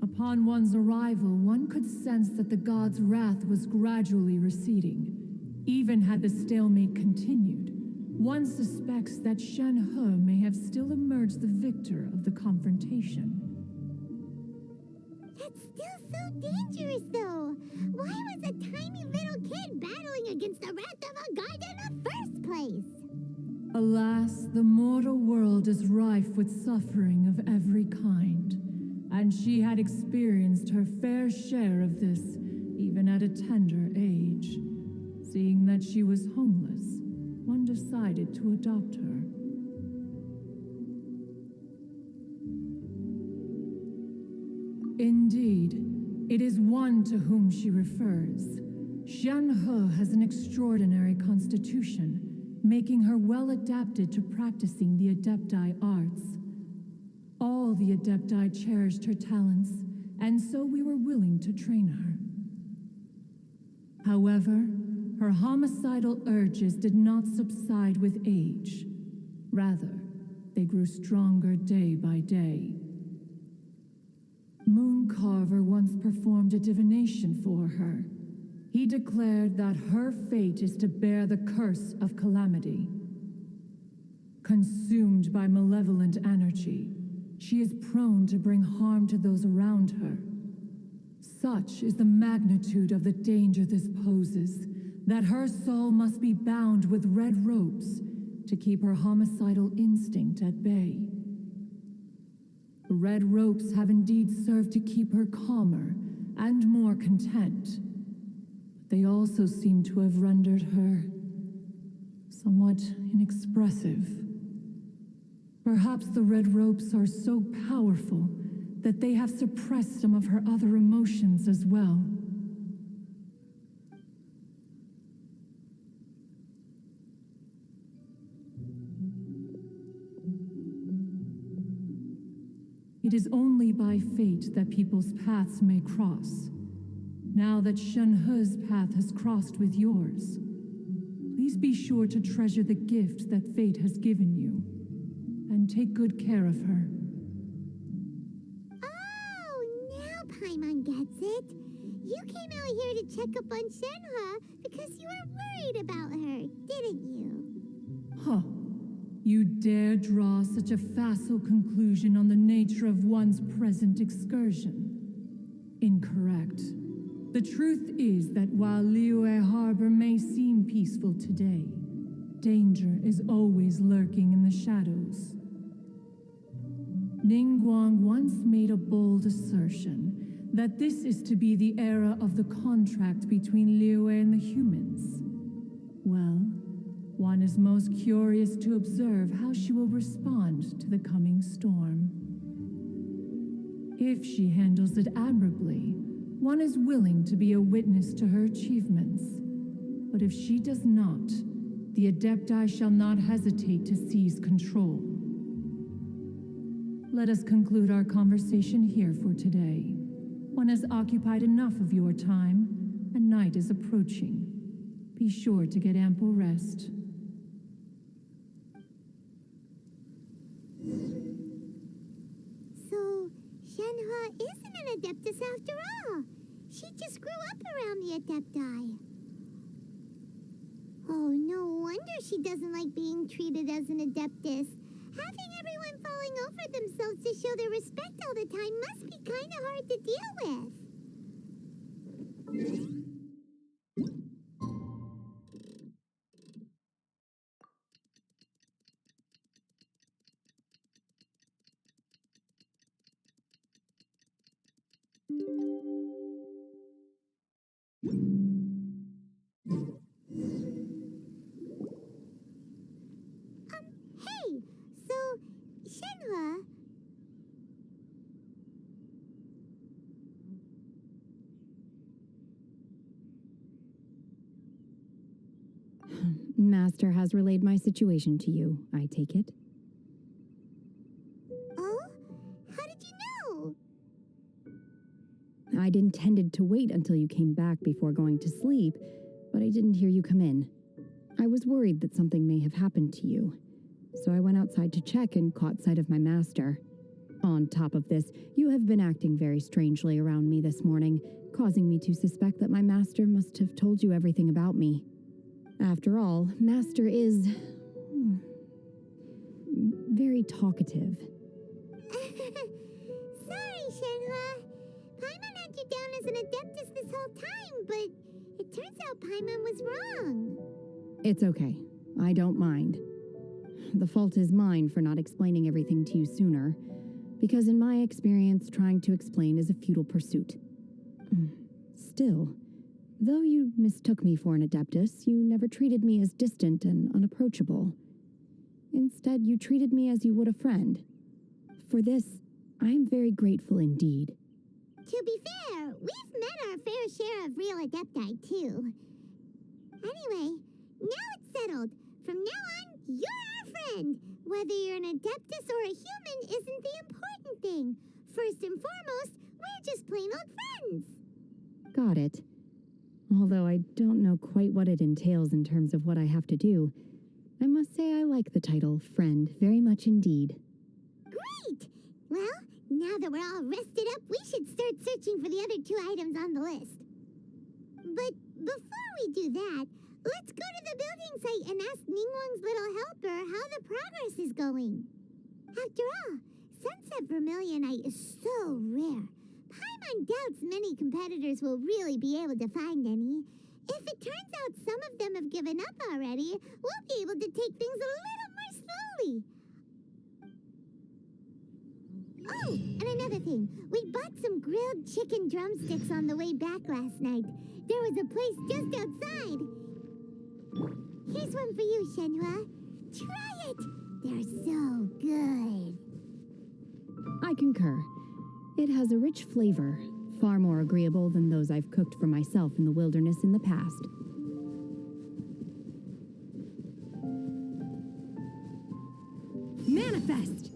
Upon one's arrival, one could sense that the god's wrath was gradually receding. Even had the stalemate continued, one suspects that Shenhe may have still emerged the victor of the confrontation. That's still so dangerous, though. Why was a tiny little kid battling against the wrath of a god in the first place? Alas, the mortal world is rife with suffering of every kind, and she had experienced her fair share of this, even at a tender age. Seeing that she was homeless, one decided to adopt her. Indeed, it is one to whom she refers. Shenhe has an extraordinary constitution, making her well adapted to practicing the Adepti arts. All the Adepti cherished her talents, and so we were willing to train her. However, her homicidal urges did not subside with age. Rather, they grew stronger day by day. Mooncarver once performed a divination for her. He declared that her fate is to bear the curse of calamity. Consumed by malevolent energy, she is prone to bring harm to those around her. Such is the magnitude of the danger this poses, that her soul must be bound with red ropes to keep her homicidal instinct at bay. The red ropes have indeed served to keep her calmer and more content. They also seem to have rendered her somewhat inexpressive. Perhaps the red ropes are so powerful that they have suppressed some of her other emotions as well. It is only by fate that people's paths may cross. Now that Shen-He's path has crossed with yours, please be sure to treasure the gift that fate has given you, and take good care of her. Oh, now Paimon gets it. You came out here to check up on Shenhe because you were worried about her, didn't you? Huh. You dare draw such a facile conclusion on the nature of one's present excursion? Incorrect. The truth is that while Liyue Harbor may seem peaceful today, danger is always lurking in the shadows. Ningguang once made a bold assertion that this is to be the era of the contract between Liyue and the humans. Well, one is most curious to observe how she will respond to the coming storm. If she handles it admirably, one is willing to be a witness to her achievements. But if she does not, the Adepti shall not hesitate to seize control. Let us conclude our conversation here for today. One has occupied enough of your time, and night is approaching. Be sure to get ample rest. So, Shenhe isn't an Adeptus after all. She just grew up around the Adepti. Oh, no wonder she doesn't like being treated as an Adeptus. Having everyone falling over themselves to show their respect all the time must be kind of hard to deal with. Hey, so, Shenhe... Master has relayed my situation to you, I take it. Oh? How did you know? I'd intended to wait until you came back before going to sleep, but I didn't hear you come in. I was worried that something may have happened to you, so I went outside to check and caught sight of my master. On top of this, you have been acting very strangely around me this morning, causing me to suspect that my master must have told you everything about me. After all, Master is... very talkative. Sorry, Shenhe. Paimon had you down as an Adeptus this whole time, but it turns out Paimon was wrong. It's okay. I don't mind. The fault is mine for not explaining everything to you sooner, because in my experience, trying to explain is a futile pursuit. Still, though you mistook me for an Adeptus, you never treated me as distant and unapproachable. Instead, you treated me as you would a friend. For this, I am very grateful indeed. To be fair, we've met our fair share of real Adepti, too. Anyway, now it's settled. From now on, you're our friend. Whether you're an Adeptus or a human isn't the important thing. First and foremost, we're just plain old friends. Got it. Although I don't know quite what it entails in terms of what I have to do, I must say I like the title friend very much indeed. Great! Well, now that we're all rested up, we should start searching for the other 2 items on the list. But before we do that, let's go to the building site and ask Ningguang's little helper how the progress is going. After all, Sunset Vermilionite is so rare. Paimon doubts many competitors will really be able to find any. If it turns out some of them have given up already, we'll be able to take things a little more slowly. Oh, and another thing. We bought some grilled chicken drumsticks on the way back last night. There was a place just outside. Here's one for you, Shenhe. Try it. They're so good. I concur. It has a rich flavor, far more agreeable than those I've cooked for myself in the wilderness in the past. Manifest!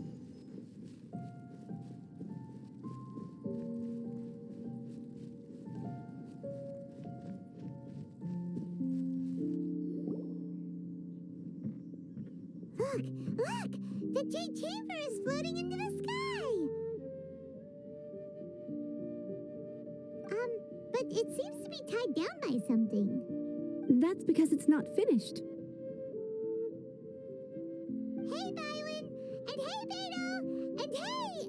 Look! The Jade Chamber is floating into the sky! But it seems to be tied down by something. That's because it's not finished. Hey, Byron! And hey, Beto! And hey,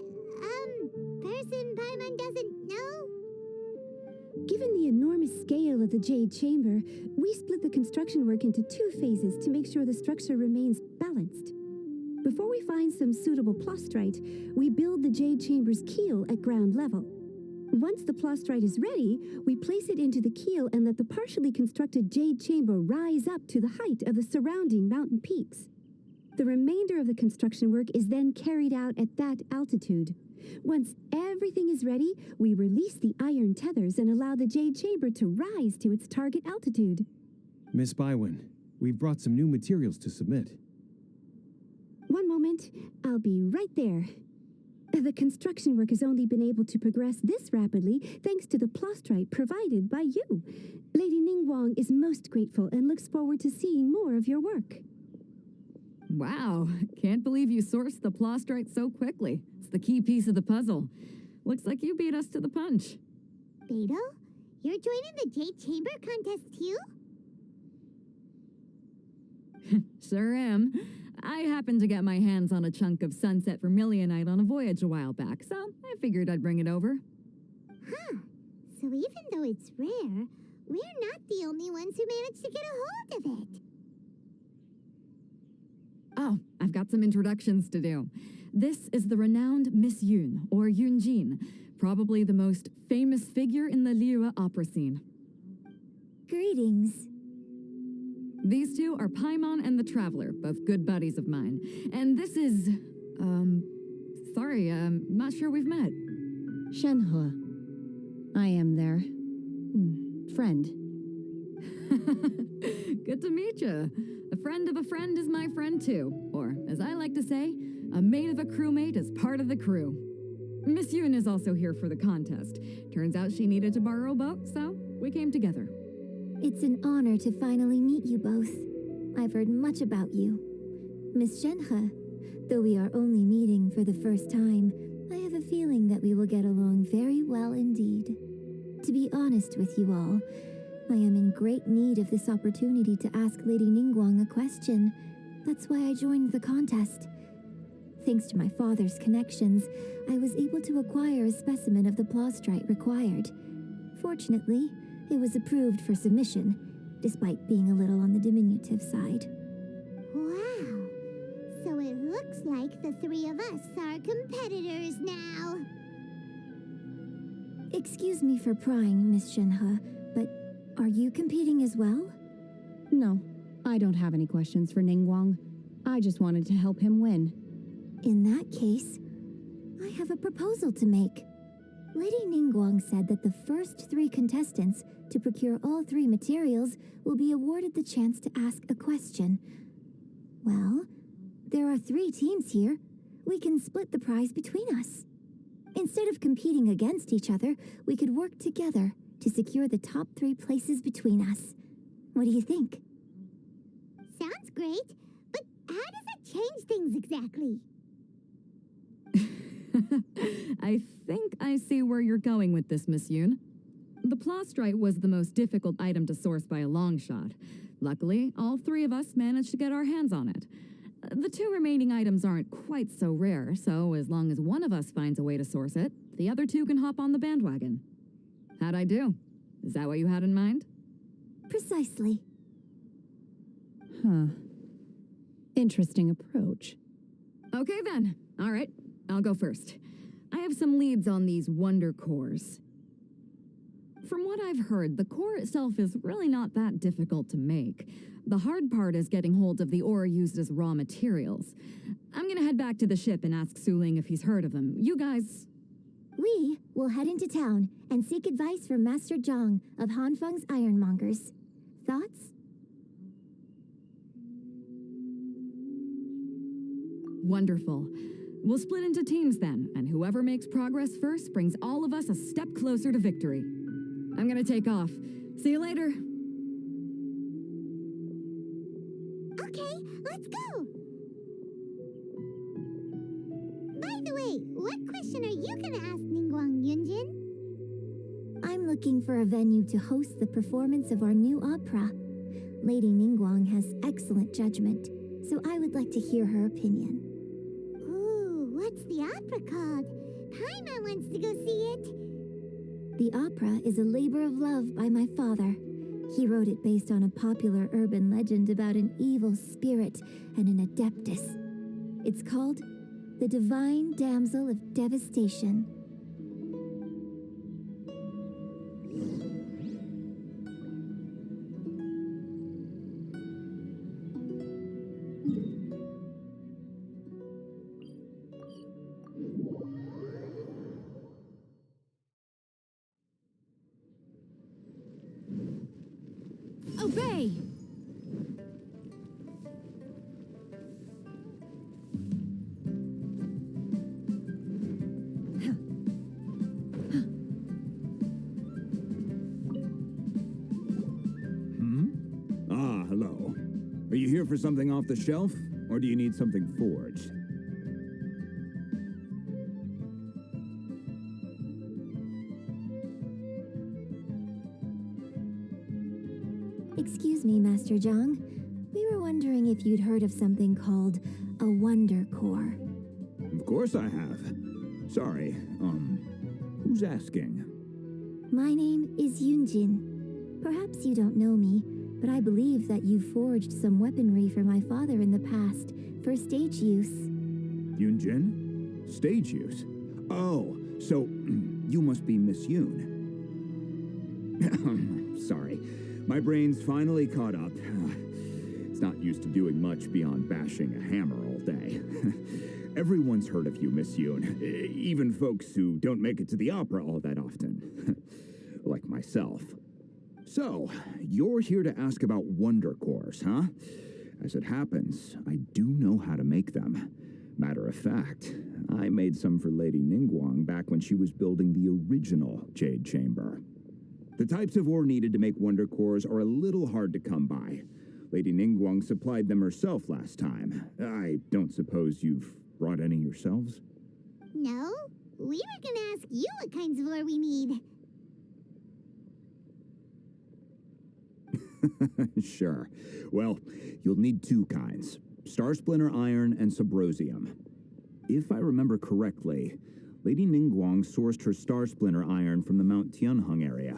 person Paimon doesn't know? Given the enormous scale of the Jade Chamber, we split the construction work into 2 phases to make sure the structure remains balanced. Before we find some suitable plastrite, we build the Jade Chamber's keel at ground level. Once the plastrite is ready, we place it into the keel and let the partially constructed Jade Chamber rise up to the height of the surrounding mountain peaks. The remainder of the construction work is then carried out at that altitude. Once everything is ready, we release the iron tethers and allow the Jade Chamber to rise to its target altitude. Miss Bywin, we've brought some new materials to submit. One moment, I'll be right there. The construction work has only been able to progress this rapidly thanks to the plastrite provided by you. Lady Ningguang is most grateful and looks forward to seeing more of your work. Wow, can't believe you sourced the plastrite so quickly. It's the key piece of the puzzle. Looks like you beat us to the punch. Beto, you're joining the Jade Chamber contest too? Sure am. I happened to get my hands on a chunk of sunset vermilionite on a voyage a while back, so I figured I'd bring it over. Huh. So even though it's rare, we're not the only ones who managed to get a hold of it. Oh, I've got some introductions to do. This is the renowned Miss Yun, or Yunjin, probably the most famous figure in the Liyue opera scene. Greetings. These two are Paimon and the Traveler, both good buddies of mine. And this is, sorry, not sure we've met. Shenhe. I am their friend. Good to meet you. A friend of a friend is my friend too. Or, as I like to say, a mate of a crewmate is part of the crew. Miss Yun is also here for the contest. Turns out she needed to borrow a boat, so we came together. It's an honor to finally meet you both. I've heard much about you. Miss Shenhe, though we are only meeting for the first time, I have a feeling that we will get along very well indeed. To be honest with you all, I am in great need of this opportunity to ask Lady Ningguang a question. That's why I joined the contest. Thanks to my father's connections, I was able to acquire a specimen of the plastrite required. Fortunately, it was approved for submission, despite being a little on the diminutive side. Wow! So it looks like the 3 of us are competitors now. Excuse me for prying, Miss Shenhe, but are you competing as well? No, I don't have any questions for Ningguang. I just wanted to help him win. In that case, I have a proposal to make. Lady Ningguang said that the first 3 contestants to procure all 3 materials will be awarded the chance to ask a question. Well, there are 3 teams here. We can split the prize between us. Instead of competing against each other, we could work together to secure the top 3 places between us. What do you think? Sounds great, but how does it change things exactly? I think I see where you're going with this, Miss Yun. The plastrite was the most difficult item to source by a long shot. Luckily, all 3 of us managed to get our hands on it. The 2 remaining items aren't quite so rare, so as long as one of us finds a way to source it, the other 2 can hop on the bandwagon. How'd I do? Is that what you had in mind? Precisely. Huh. Interesting approach. Okay then. All right, I'll go first. I have some leads on these wonder cores. From what I've heard, the core itself is really not that difficult to make. The hard part is getting hold of the ore used as raw materials. I'm gonna head back to the ship and ask Su Ling if he's heard of them. You guys... We will head into town and seek advice from Master Zhang of Hanfeng's Ironmongers. Thoughts? Wonderful. We'll split into teams then, and whoever makes progress first brings all of us a step closer to victory. I'm gonna take off. See you later. Okay, let's go! By the way, what question are you gonna ask Ningguang, Yunjin? I'm looking for a venue to host the performance of our new opera. Lady Ningguang has excellent judgment, so I would like to hear her opinion. Ooh, what's the opera called? Paimon wants to go see it. The opera is a labor of love by my father. He wrote it based on a popular urban legend about an evil spirit and an adeptus. It's called The Divine Damsel of Devastation. Obey! Hello. Are you here for something off the shelf, or do you need something forged? Excuse me, Master Zhang. We were wondering if you'd heard of something called a Wonder Core. Of course I have. Sorry, who's asking? My name is Yunjin. Perhaps you don't know me, but I believe that you forged some weaponry for my father in the past for stage use. Yunjin? Stage use? Oh, so you must be Miss Yoon. Sorry, my brain's finally caught up. It's not used to doing much beyond bashing a hammer all day. Everyone's heard of you, Miss Yoon, even folks who don't make it to the opera all that often, like myself. So, you're here to ask about Wonder Cores, huh? As it happens, I do know how to make them. Matter of fact, I made some for Lady Ningguang back when she was building the original Jade Chamber. The types of ore needed to make Wonder Cores are a little hard to come by. Lady Ningguang supplied them herself last time. I don't suppose you've brought any yourselves? No, we were gonna ask you what kinds of ore we need. Sure. Well, you'll need two kinds. Star Splinter Iron and Subrosium. If I remember correctly, Lady Ningguang sourced her Star Splinter Iron from the Mount Tianheng area.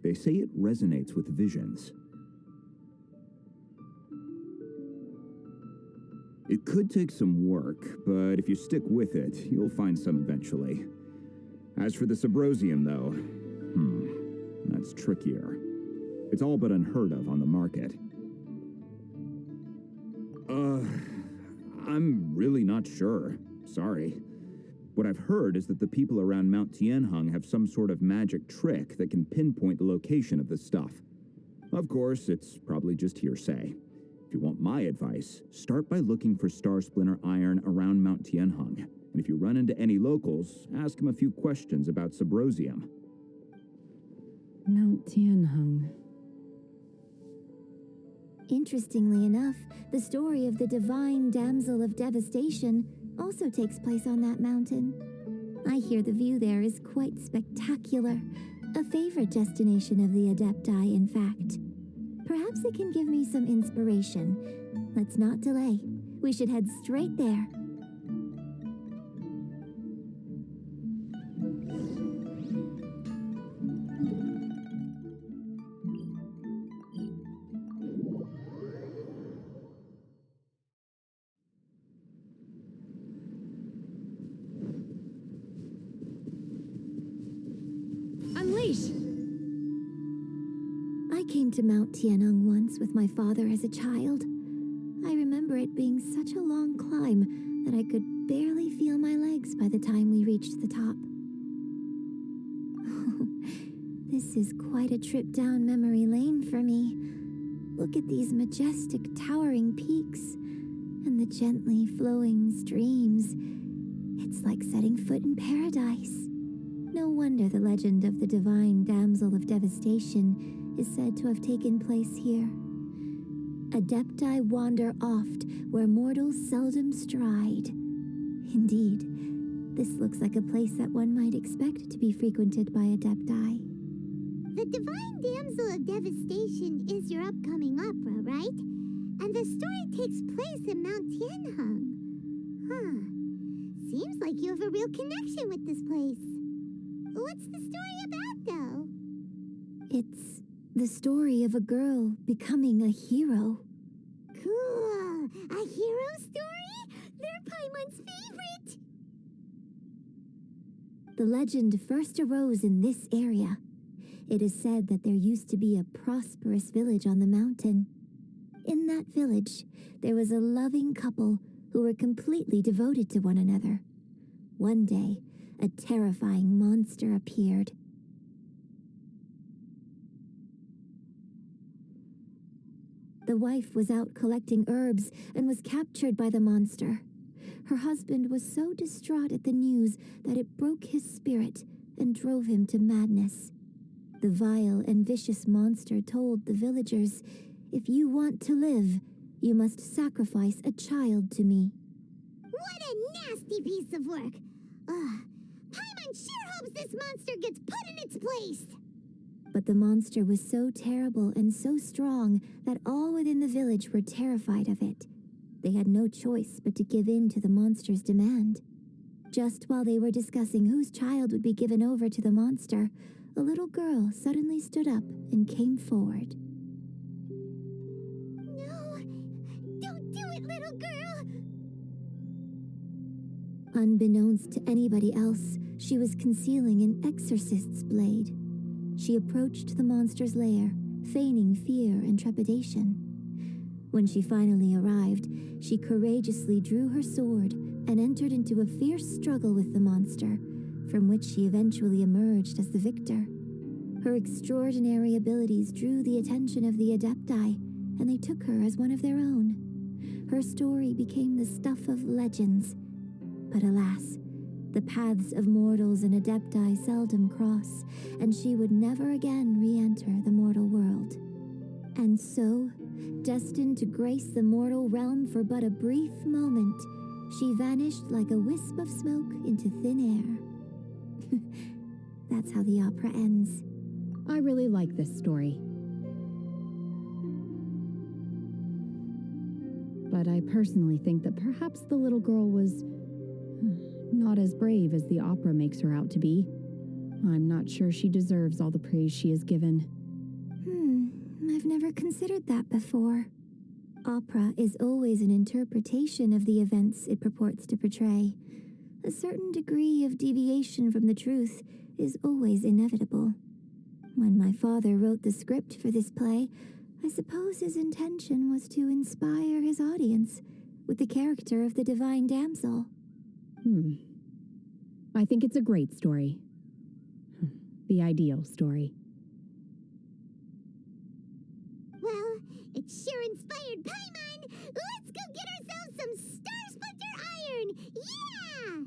They say it resonates with visions. It could take some work, but if you stick with it, you'll find some eventually. As for the Subrosium, though, that's trickier. It's all but unheard of on the market. I'm really not sure. Sorry. What I've heard is that the people around Mount Tianheng have some sort of magic trick that can pinpoint the location of the stuff. Of course, it's probably just hearsay. If you want my advice, start by looking for Star Splinter Iron around Mount Tianheng. And if you run into any locals, ask them a few questions about Subrosium. Mount Tianheng. Interestingly enough, the story of the Divine Damsel of Devastation also takes place on that mountain. I hear the view there is quite spectacular. A favorite destination of the Adepti, in fact. Perhaps it can give me some inspiration. Let's not delay. We should head straight there. Unleash! I came to Mount Tianheng once with my father as a child. I remember it being such a long climb that I could barely feel my legs by the time we reached the top. quite a trip down memory lane for me. Look at these majestic towering peaks and the gently flowing streams. It's like setting foot in paradise. No wonder the legend of the divine damsel of devastation is said to have taken place here. Adepti wander oft where mortals seldom stride. Indeed, this looks like a place that one might expect to be frequented by Adepti. The Divine Damsel of Devastation is your upcoming opera, right? And the story takes place in Mount Tianheng. Huh. Seems like you have a real connection with this place. What's the story about, though? It's the story of a girl becoming a hero. Cool! A hero story? They're Paimon's favorite! The legend first arose in this area. It is said that there used to be a prosperous village on the mountain. In that village, there was a loving couple who were completely devoted to one another. One day, a terrifying monster appeared. The wife was out collecting herbs and was captured by the monster. Her husband was so distraught at the news that it broke his spirit and drove him to madness. The vile and vicious monster told the villagers, "If you want to live, you must sacrifice a child to me." What a nasty piece of work! Ugh. Paimon sure hopes this monster gets put in its place! But the monster was so terrible and so strong that all within the village were terrified of it. They had no choice but to give in to the monster's demand. Just while they were discussing whose child would be given over to the monster, a little girl suddenly stood up and came forward. No! Don't do it, little girl! Unbeknownst to anybody else, she was concealing an exorcist's blade. She approached the monster's lair, feigning fear and trepidation. When she finally arrived, she courageously drew her sword and entered into a fierce struggle with the monster, from which she eventually emerged as the victor. Her extraordinary abilities drew the attention of the Adepti, and they took her as one of their own. Her story became the stuff of legends. But alas, the paths of mortals and Adepti seldom cross, and she would never again re-enter the mortal world. And so, destined to grace the mortal realm for but a brief moment, she vanished like a wisp of smoke into thin air. That's how the opera ends. I really like this story. But I personally think that perhaps the little girl was not as brave as the opera makes her out to be. I'm not sure she deserves all the praise she is given. I've never considered that before. Opera is always an interpretation of the events it purports to portray. A certain degree of deviation from the truth is always inevitable. When my father wrote the script for this play, I suppose his intention was to inspire his audience with the character of the Divine Damsel. I think it's a great story. The ideal story. Well, it sure inspired Paimon! Let's go get ourselves some Star Splinter Iron! Yeah!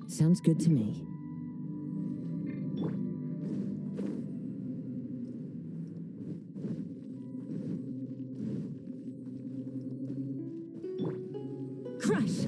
Sounds good to me. Crush!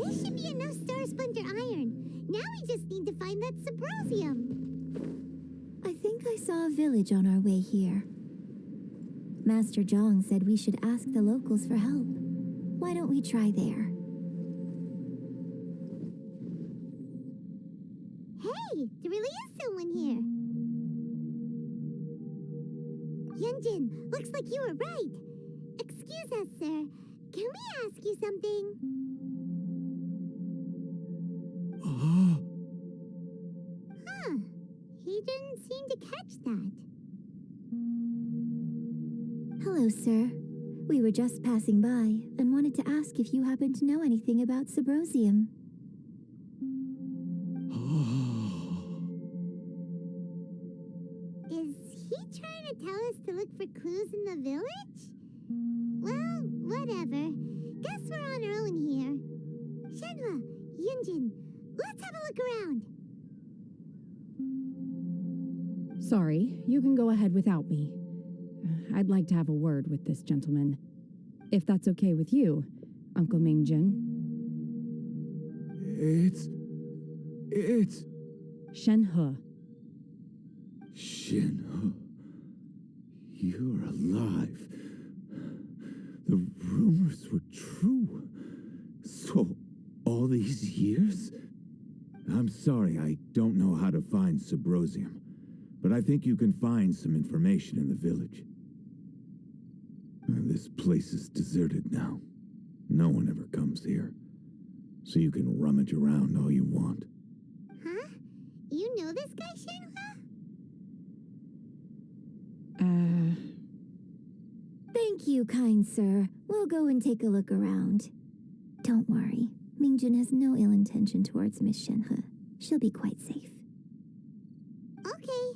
This should be enough Star Splinter iron. Now we just need to find that Subrosium. I think I saw a village on our way here. Master Zhang said we should ask the locals for help. Why don't we try there? Hey, there really is someone here. Yunjin, looks like you were right. Excuse us, sir. Can we ask you something? Huh. He didn't seem to catch that. Hello, sir. We were just passing by and wanted to ask if you happen to know anything about Subrosium. Is he trying to tell us to look for clues in the village? Well, whatever. Guess we're on our own here. Shenhua, Yunjin, let's have a look around. Sorry, you can go ahead without me. I'd like to have a word with this gentleman. If that's okay with you, Uncle Mingjin. It's... Shenhe. Shenhe. You're alive. The rumors were true. So, all these years? I'm sorry, I don't know how to find Subrosium, but I think you can find some information in the village. This place is deserted now. No one ever comes here. So you can rummage around all you want. Huh? You know this guy, Shenhua? Thank you, kind sir. We'll go and take a look around. Don't worry. Mingjin has no ill intention towards Miss Shenhe. She'll be quite safe. Okay,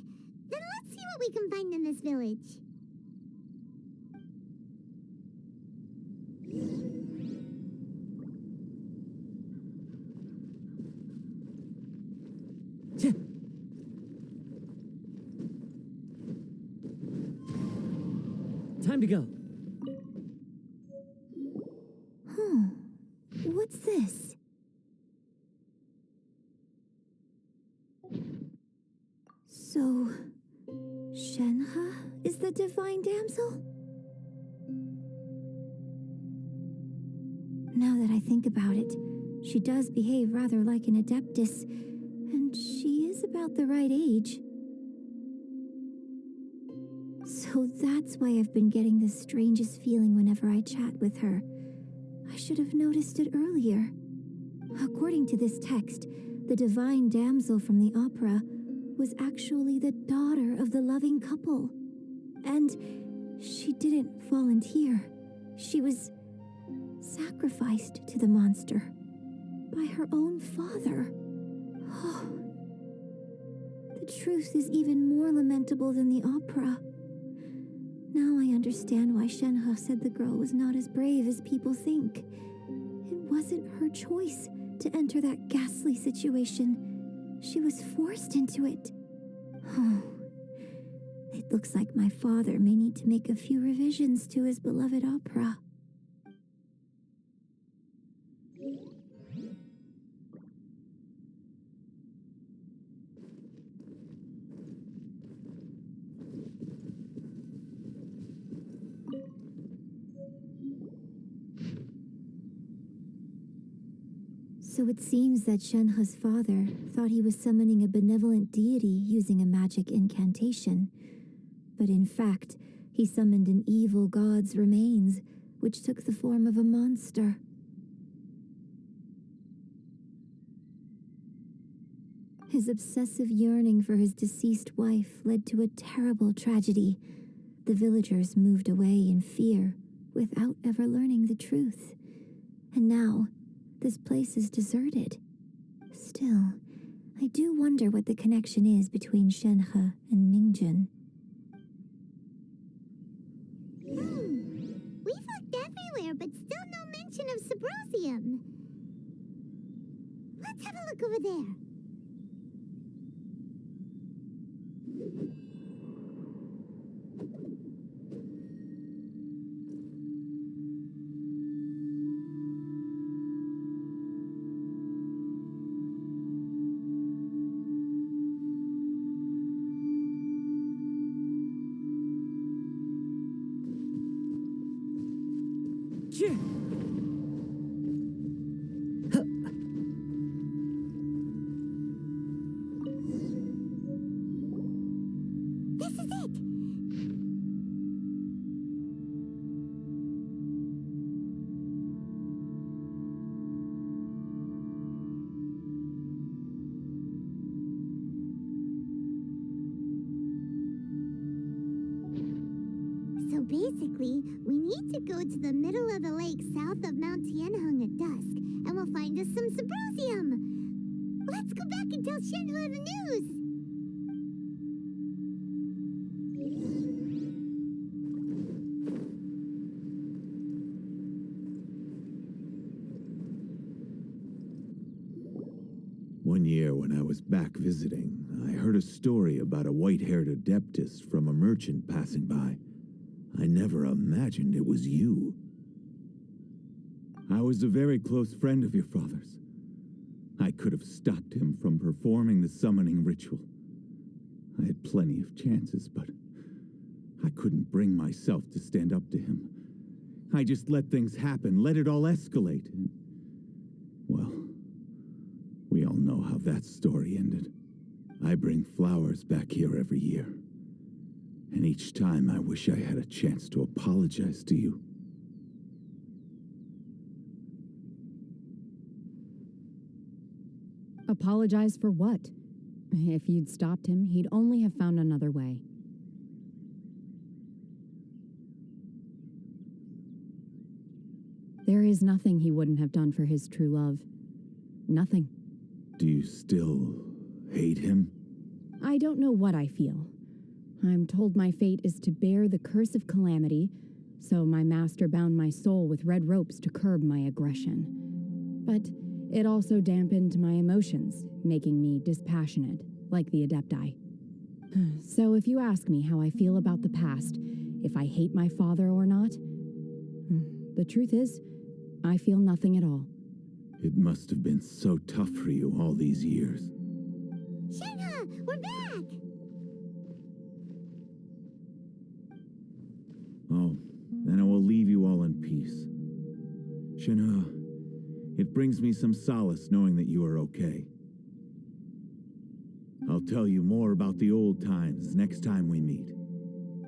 then let's see what we can find in this village. Time to go. What's this? So, Shenhe is the divine damsel? Now that I think about it, she does behave rather like an adeptus, and she is about the right age. So that's why I've been getting the strangest feeling whenever I chat with her. I should have noticed it earlier. According to this text, the divine damsel from the opera was actually the daughter of the loving couple. And she didn't volunteer. She was sacrificed to the monster by her own father. Oh, the truth is even more lamentable than the opera. Now I understand why Shenhe said the girl was not as brave as people think. It wasn't her choice to enter that ghastly situation. She was forced into it. Oh, it looks like my father may need to make a few revisions to his beloved opera. So it seems that Shenhe's father thought he was summoning a benevolent deity using a magic incantation. But in fact, he summoned an evil god's remains, which took the form of a monster. His obsessive yearning for his deceased wife led to a terrible tragedy. The villagers moved away in fear without ever learning the truth. And now, this place is deserted. Still, I do wonder what the connection is between Shenhe and Mingjun. We've looked everywhere, but still no mention of Sybrosium. Let's have a look over there. This is it! So basically, we need to go to the middle of the lake south of Mount Tianheng at dusk, and we'll find us some Sybrosium. Let's go back and tell Shenhe the news! One year when I was back visiting, I heard a story about a white-haired adeptus from a merchant passing by. I never imagined it was you. I was a very close friend of your father's. I could have stopped him from performing the summoning ritual. I had plenty of chances, but I couldn't bring myself to stand up to him. I just let things happen, let it all escalate. And, well, we all know how that story ended. I bring flowers back here every year. And each time I wish I had a chance to apologize to you. Apologize for what? If you'd stopped him, he'd only have found another way. There is nothing he wouldn't have done for his true love. Nothing. Do you still hate him? I don't know what I feel. I'm told my fate is to bear the curse of calamity, so my master bound my soul with red ropes to curb my aggression. But it also dampened my emotions, making me dispassionate, like the Adepti. So if you ask me how I feel about the past, if I hate my father or not, the truth is, I feel nothing at all. It must have been so tough for you all these years. Shenhe, we're back! Oh, then I will leave you all in peace. Shenhe, it brings me some solace knowing that you are okay. I'll tell you more about the old times next time we meet.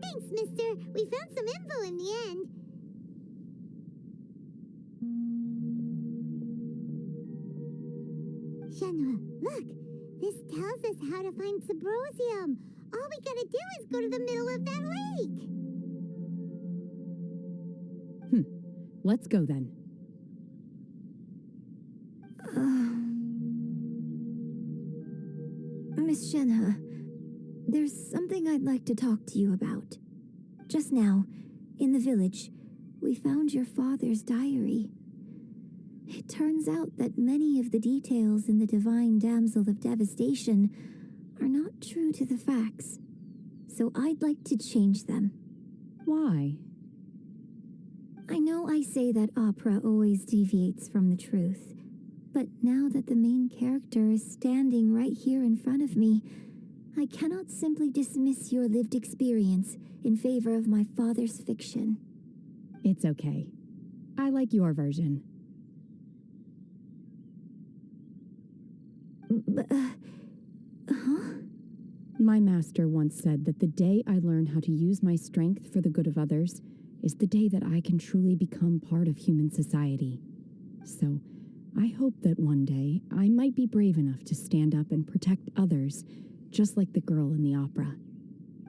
Thanks, mister. We found some info in the end. Shenhe, look! This tells us how to find Sybrosium. All we gotta do is go to the middle of that lake. Let's go then. Miss Shenhe, there's something I'd like to talk to you about. Just now, in the village, we found your father's diary. It turns out that many of the details in the Divine Damsel of Devastation are not true to the facts, so I'd like to change them. Why? I know I say that opera always deviates from the truth, but now that the main character is standing right here in front of me, I cannot simply dismiss your lived experience in favor of my father's fiction. It's okay. I like your version. My master once said that the day I learn how to use my strength for the good of others is the day that I can truly become part of human society. So, I hope that one day I might be brave enough to stand up and protect others, just like the girl in the opera.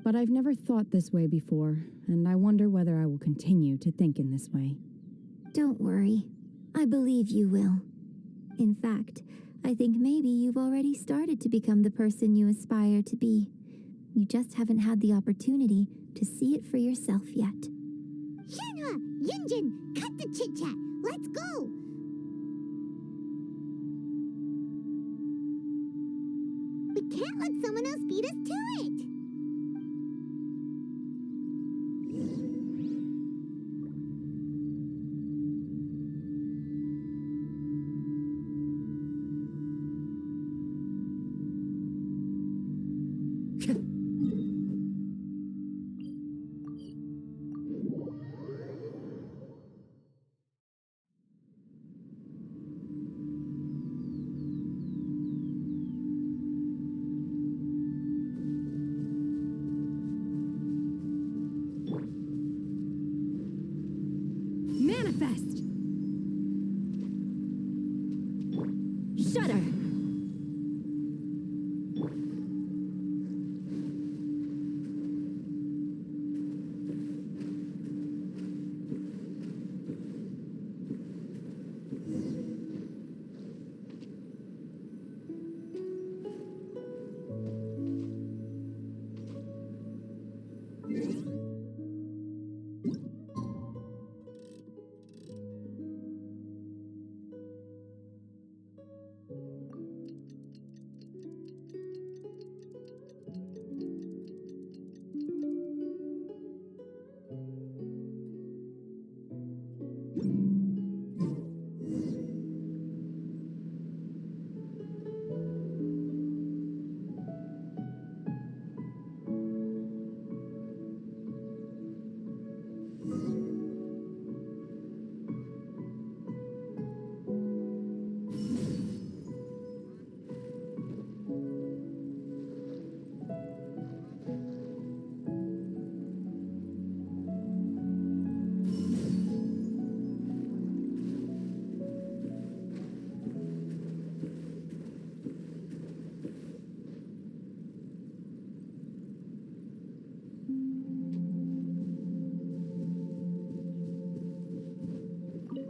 But I've never thought this way before, and I wonder whether I will continue to think in this way. Don't worry. I believe you will. In fact, I think maybe you've already started to become the person you aspire to be. You just haven't had the opportunity to see it for yourself yet. Shenhe, Yunjin, cut the chit-chat. Let's go. We can't let someone else beat us to it. Manifest! Shudder!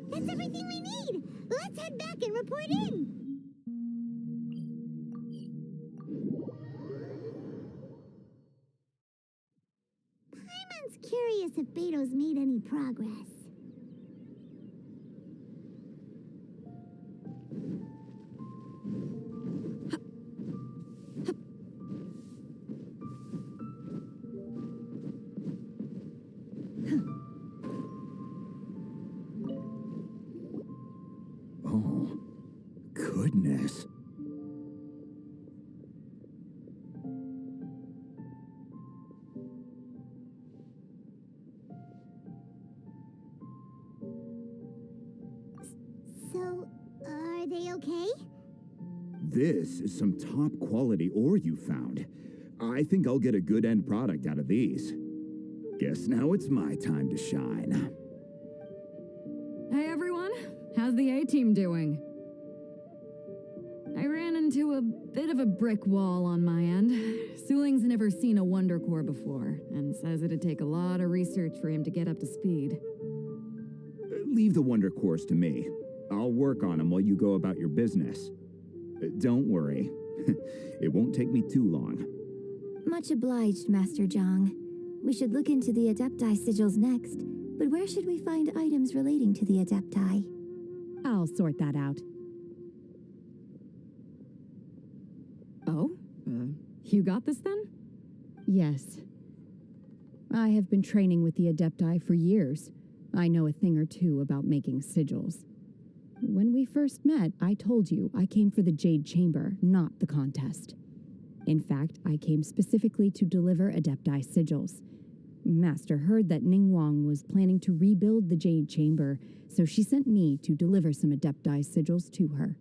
That's everything we need. Let's head back and report in. Paimon's curious if Beto's made any progress. Oh, goodness. So, are they okay? This is some top quality ore you found. I think I'll get a good end product out of these. Guess now it's my time to shine. Hey everyone, how's the A-team doing? I ran into a bit of a brick wall on my end. Suling's never seen a Wonder Core before, and says it'd take a lot of research for him to get up to speed. Leave the Wonder Cores to me. I'll work on them while you go about your business. Don't worry. It won't take me too long. Much obliged, Master Zhang. We should look into the Adepti sigils next, but where should we find items relating to the Adepti? I'll sort that out. Oh? You got this then? Yes. I have been training with the Adepti for years. I know a thing or two about making sigils. When we first met, I told you I came for the Jade Chamber, not the contest. In fact, I came specifically to deliver Adepti sigils. Master heard that Ningguang was planning to rebuild the Jade Chamber, so she sent me to deliver some Adepti sigils to her.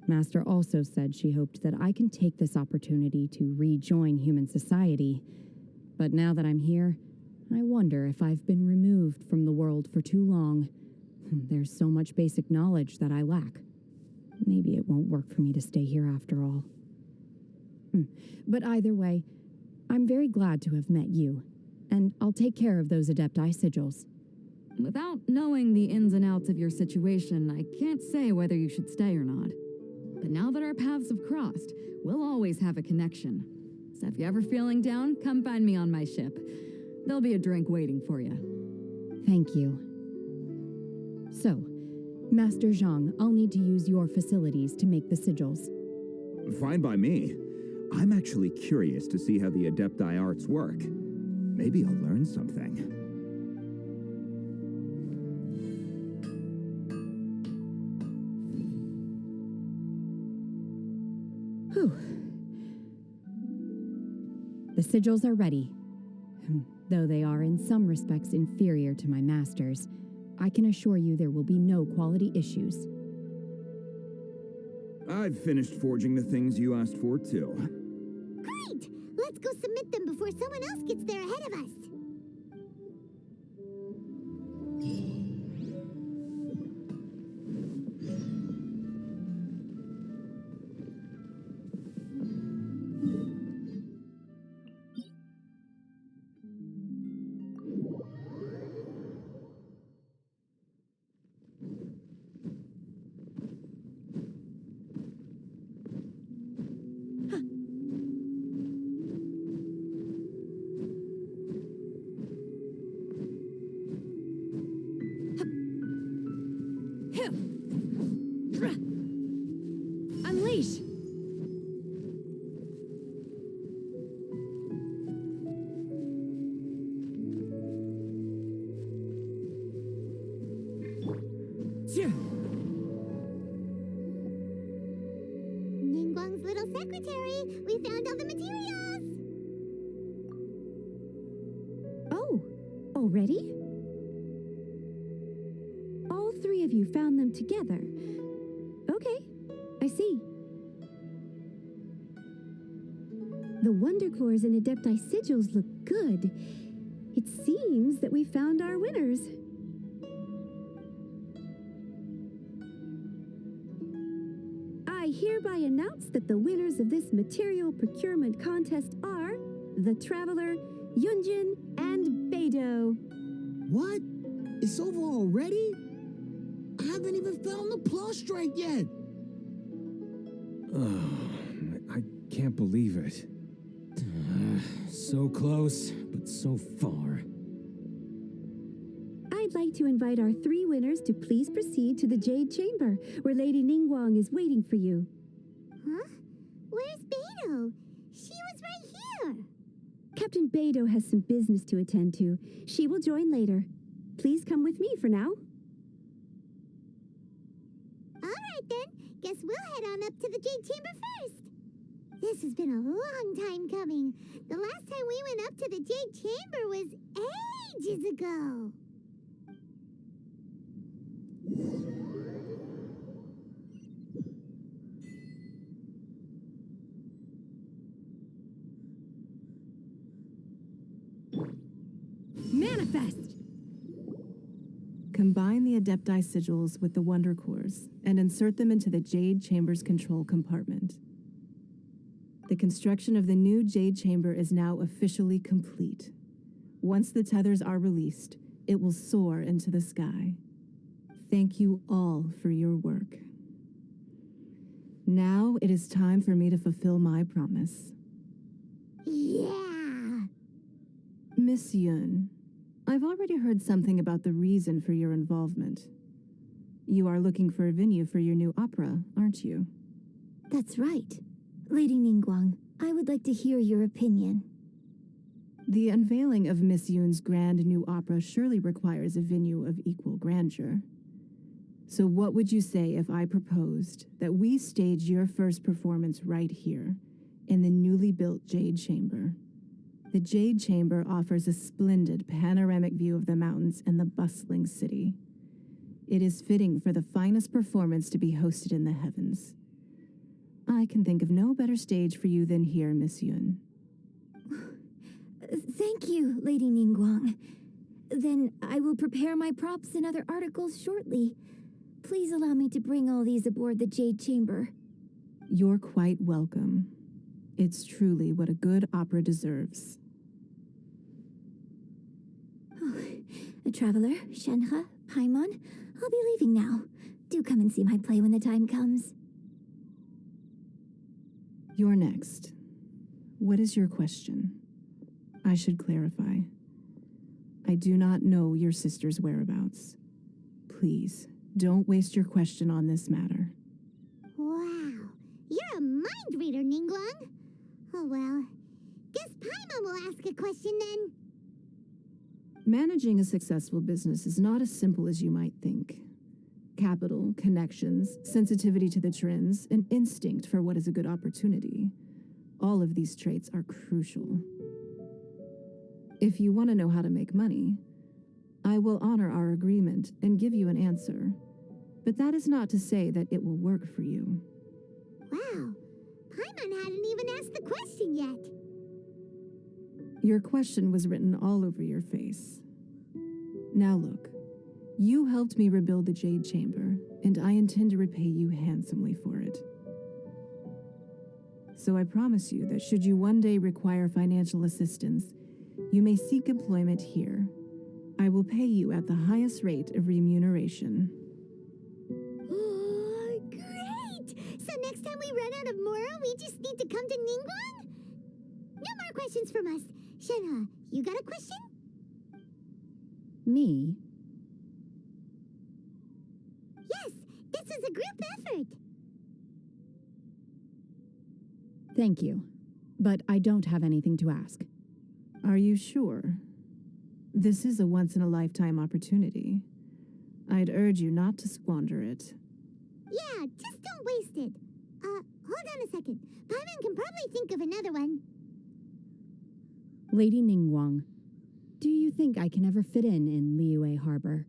Master also said she hoped that I can take this opportunity to rejoin human society. But now that I'm here, I wonder if I've been removed from the world for too long. There's so much basic knowledge that I lack. Maybe it won't work for me to stay here after all. But either way, I'm very glad to have met you, and I'll take care of those Adepti sigils. Without knowing the ins and outs of your situation, I can't say whether you should stay or not. But now that our paths have crossed, we'll always have a connection. So if you're ever feeling down, come find me on my ship. There'll be a drink waiting for you. Thank you. So, Master Zhang, I'll need to use your facilities to make the sigils. Fine by me. I'm actually curious to see how the Adepti arts work. Maybe I'll learn something. Whew. The sigils are ready. Though they are in some respects inferior to my master's, I can assure you there will be no quality issues. I've finished forging the things you asked for, too. Great! Let's go submit them before someone else gets there ahead of us. Unleash! Ningguang's little secretary, we found all the materials! Oh, already? All three of you found them together. Okay, I see. The Wonder Cores and Adepti sigils look good. It seems that we found our winners. I hereby announce that the winners of this material procurement contest are the Traveler, Yunjin, and Beidou. What? It's over already? I haven't even found the Plostrite yet. I can't believe it. So close, but so far. I'd like to invite our three winners to please proceed to the Jade Chamber, where Lady Ningguang is waiting for you. Huh? Where's Beidou? She was right here. Captain Beidou has some business to attend to. She will join later. Please come with me for now. All right then, guess we'll head on up to the Jade Chamber first. This has been a long time coming. The last time we went up to the Jade Chamber was ages ago. Manifest! Combine the Adepti sigils with the Wonder Cores and insert them into the Jade Chamber's control compartment. The construction of the new Jade Chamber is now officially complete. Once the tethers are released, it will soar into the sky. Thank you all for your work. Now it is time for me to fulfill my promise. Yeah! Miss Yun, I've already heard something about the reason for your involvement. You are looking for a venue for your new opera, aren't you? That's right. Lady Ningguang, I would like to hear your opinion. The unveiling of Miss Yun's grand new opera surely requires a venue of equal grandeur. So what would you say if I proposed that we stage your first performance right here, in the newly built Jade Chamber? The Jade Chamber offers a splendid panoramic view of the mountains and the bustling city. It is fitting for the finest performance to be hosted in the heavens. I can think of no better stage for you than here, Miss Yun. Thank you, Lady Ningguang. Then I will prepare my props and other articles shortly. Please allow me to bring all these aboard the Jade Chamber. You're quite welcome. It's truly what a good opera deserves. Oh, a traveler, Shenhe, Paimon, I'll be leaving now. Do come and see my play when the time comes. You're next. What is your question? I should clarify. I do not know your sister's whereabouts. Please, don't waste your question on this matter. Wow, you're a mind reader, Ningguang. Oh well, guess Paimon will ask a question then. Managing a successful business is not as simple as you might think. Capital, connections, sensitivity to the trends, and instinct for what is a good opportunity. All of these traits are crucial. If you want to know how to make money, I will honor our agreement and give you an answer. But that is not to say that it will work for you. Wow, Paimon hadn't even asked the question yet. Your question was written all over your face. Now look, you helped me rebuild the Jade Chamber, and I intend to repay you handsomely for it. So I promise you that should you one day require financial assistance, you may seek employment here. I will pay you at the highest rate of remuneration. Oh, great! So next time we run out of Moro, we just need to come to Ningguang? No more questions from us. Shenhe, you got a question? Me? Yes, this is a group effort. Thank you. But I don't have anything to ask. Are you sure? This is a once-in-a-lifetime opportunity. I'd urge you not to squander it. Yeah, just don't waste it. Hold on a second. Paimon can probably think of another one. Lady Ningguang, do you think I can ever fit in Liyue Harbor?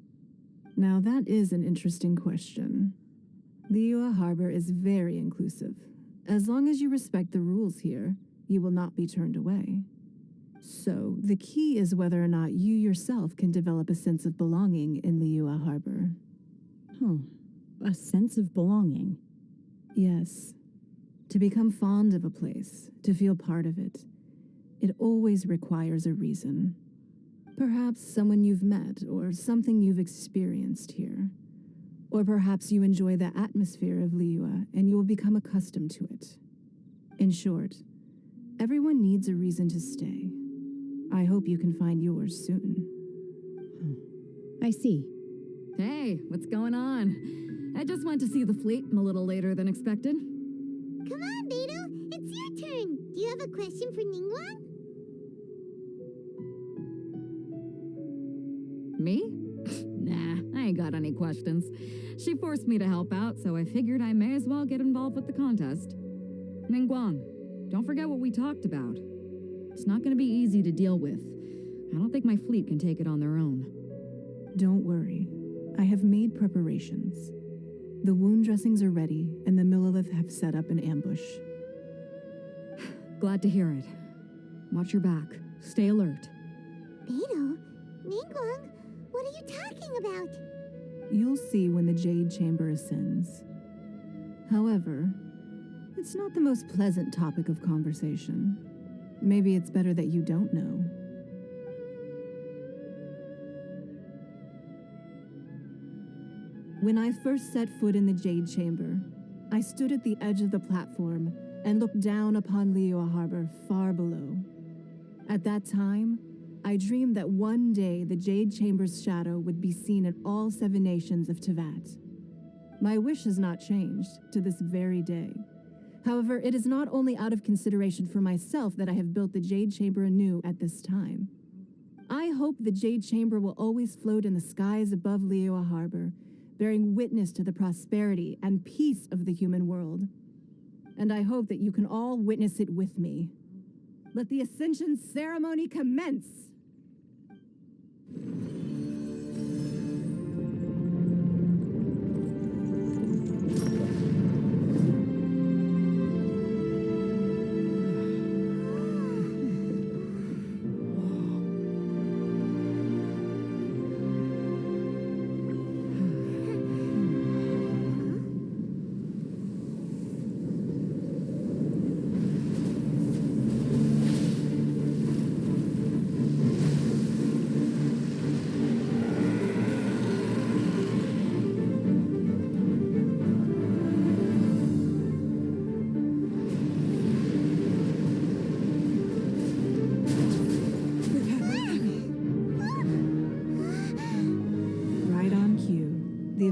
Now that is an interesting question. Liyue Harbor is very inclusive. As long as you respect the rules here, you will not be turned away. So, the key is whether or not you yourself can develop a sense of belonging in Liyue Harbor. A sense of belonging? Yes. To become fond of a place, to feel part of it, it always requires a reason. Perhaps someone you've met or something you've experienced here. Or perhaps you enjoy the atmosphere of Liyue and you will become accustomed to it. In short, everyone needs a reason to stay. I hope you can find yours soon. I see. Hey, what's going on? I just went to see the fleet a little later than expected. Come on, Beidou, it's your turn. Do you have a question for Ningguang? Me? Nah, I ain't got any questions. She forced me to help out, so I figured I may as well get involved with the contest. Ningguang, don't forget what we talked about. It's not going to be easy to deal with. I don't think my fleet can take it on their own. Don't worry. I have made preparations. The wound dressings are ready, and the Millelith have set up an ambush. Glad to hear it. Watch your back. Stay alert. Beidou, Ningguang, what are you talking about? You'll see when the Jade Chamber ascends. However, it's not the most pleasant topic of conversation. Maybe it's better that you don't know. When I first set foot in the Jade Chamber, I stood at the edge of the platform and looked down upon Liyue Harbor far below. At that time, I dreamed that one day the Jade Chamber's shadow would be seen in all 7 nations of Teyvat. My wish has not changed to this very day. However, it is not only out of consideration for myself that I have built the Jade Chamber anew at this time. I hope the Jade Chamber will always float in the skies above Liyue Harbor, bearing witness to the prosperity and peace of the human world. And I hope that you can all witness it with me. Let the Ascension ceremony commence!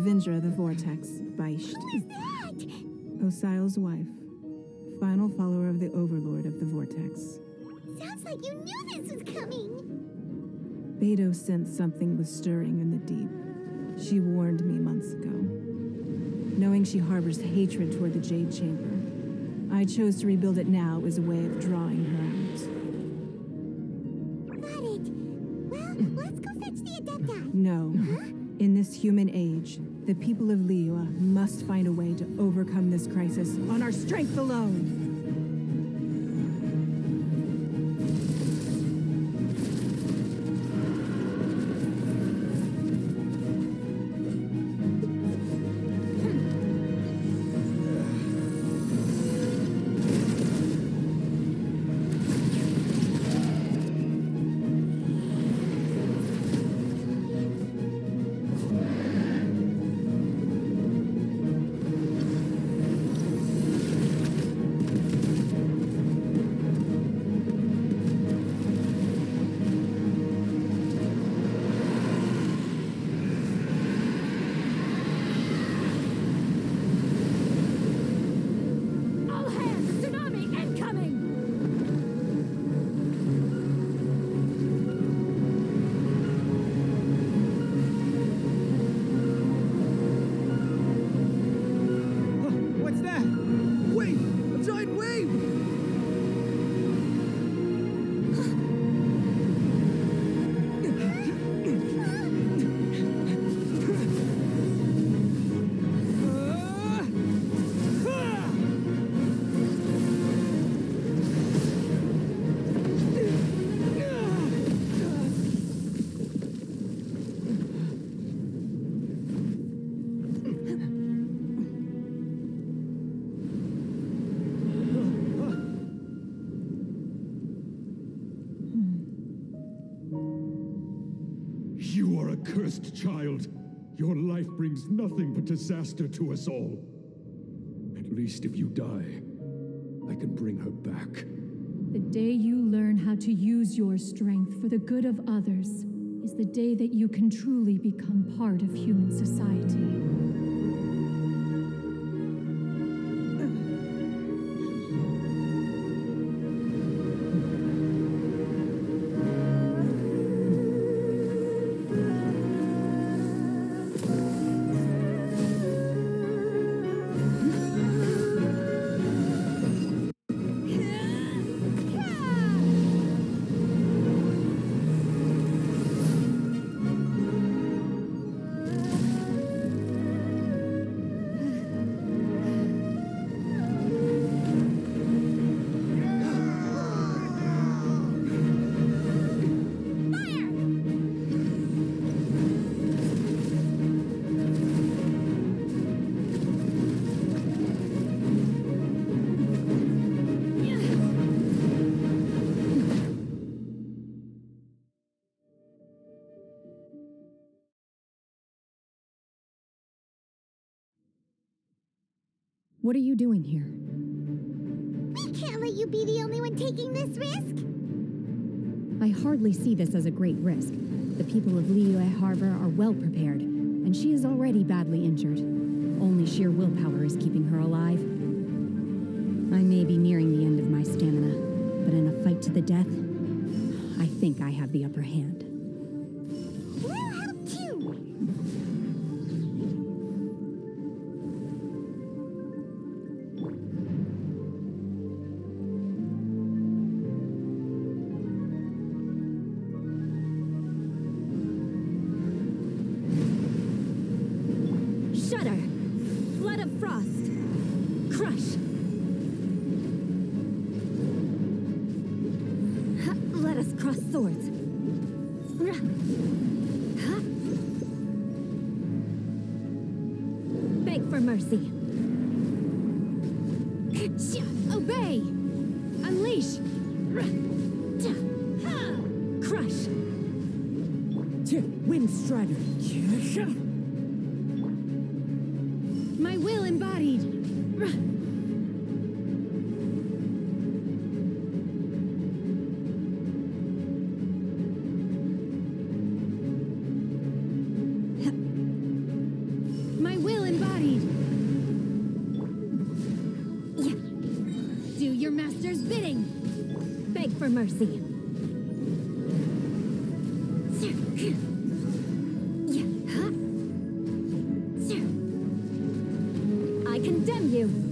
Avenger of the Vortex, Beisht. Who is that? Osial's wife. Final follower of the Overlord of the Vortex. Sounds like you knew this was coming. Beidou sensed something was stirring in the deep. She warned me months ago. Knowing she harbors hatred toward the Jade Chamber, I chose to rebuild it now as a way of drawing her out. Got it. Well, let's go fetch the Adepti. No. Huh? In this human age, the people of Liyue must find a way to overcome this crisis on our strength alone. Cursed child, your life brings nothing but disaster to us all. At least if you die, I can bring her back. The day you learn how to use your strength for the good of others is the day that you can truly become part of human society. What are you doing here? We can't let you be the only one taking this risk. I hardly see this as a great risk. The people of Liyue Harbor are well prepared, and she is already badly injured. Only sheer willpower is keeping her alive. I may be nearing the end of my stamina, but in a fight to the death, I think I have the upper hand. We'll help too. Shudder! Flood of frost! Crush! Let us cross swords. Beg for mercy. Obey! Unleash! Crush! Wind Strider. My will embodied. for mercy. I condemn you.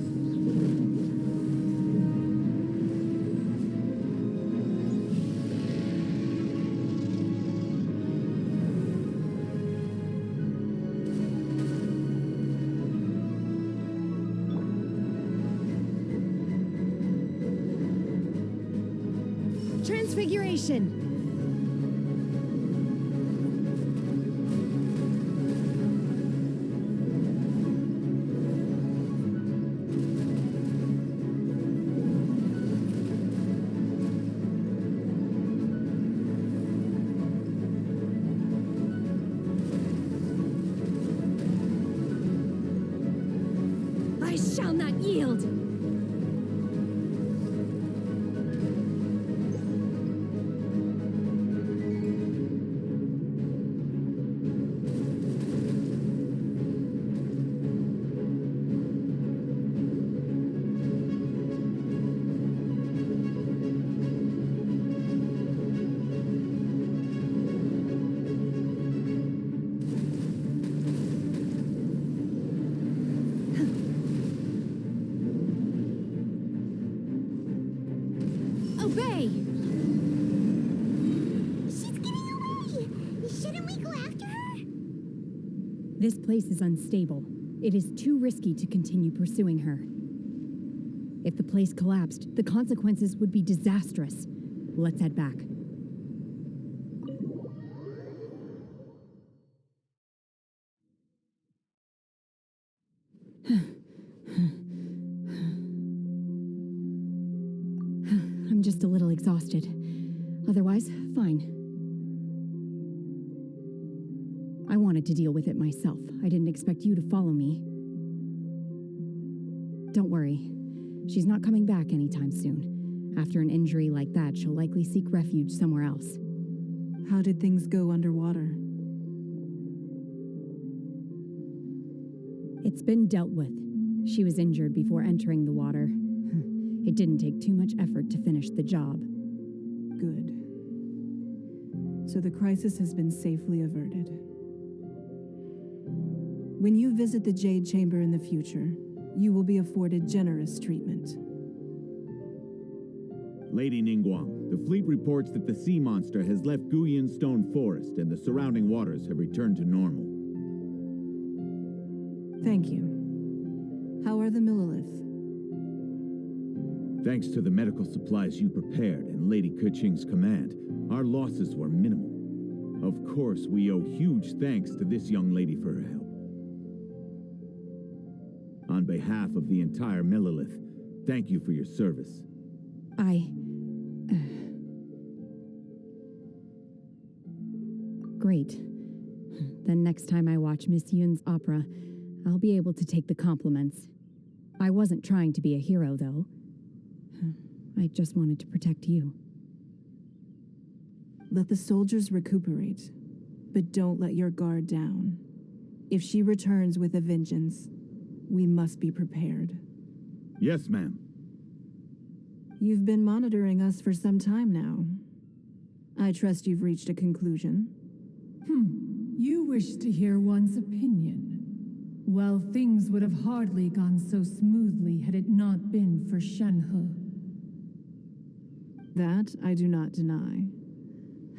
Transfiguration! I shall not yield. Obey! She's getting away! Shouldn't we go after her? This place is unstable. It is too risky to continue pursuing her. If the place collapsed, the consequences would be disastrous. Let's head back. I'm just a little exhausted. Otherwise, fine. I wanted to deal with it myself. I didn't expect you to follow me. Don't worry. She's not coming back anytime soon. After an injury like that, she'll likely seek refuge somewhere else. How did things go underwater? It's been dealt with. She was injured before entering the water. It didn't take too much effort to finish the job. Good. So the crisis has been safely averted. When you visit the Jade Chamber in the future, you will be afforded generous treatment. Lady Ningguang, the fleet reports that the sea monster has left Guyan Stone Forest and the surrounding waters have returned to normal. Thank you. How are the Millilith? Thanks to the medical supplies you prepared and Lady Keqing's command, our losses were minimal. Of course, we owe huge thanks to this young lady for her help. On behalf of the entire Millilith, thank you for your service. Great. Then next time I watch Miss Yun's opera, I'll be able to take the compliments. I wasn't trying to be a hero, though. I just wanted to protect you. Let the soldiers recuperate, but don't let your guard down. If she returns with a vengeance, we must be prepared. Yes, ma'am. You've been monitoring us for some time now. I trust you've reached a conclusion. You wish to hear one's opinion. Well, things would have hardly gone so smoothly had it not been for Shenhe. That I do not deny.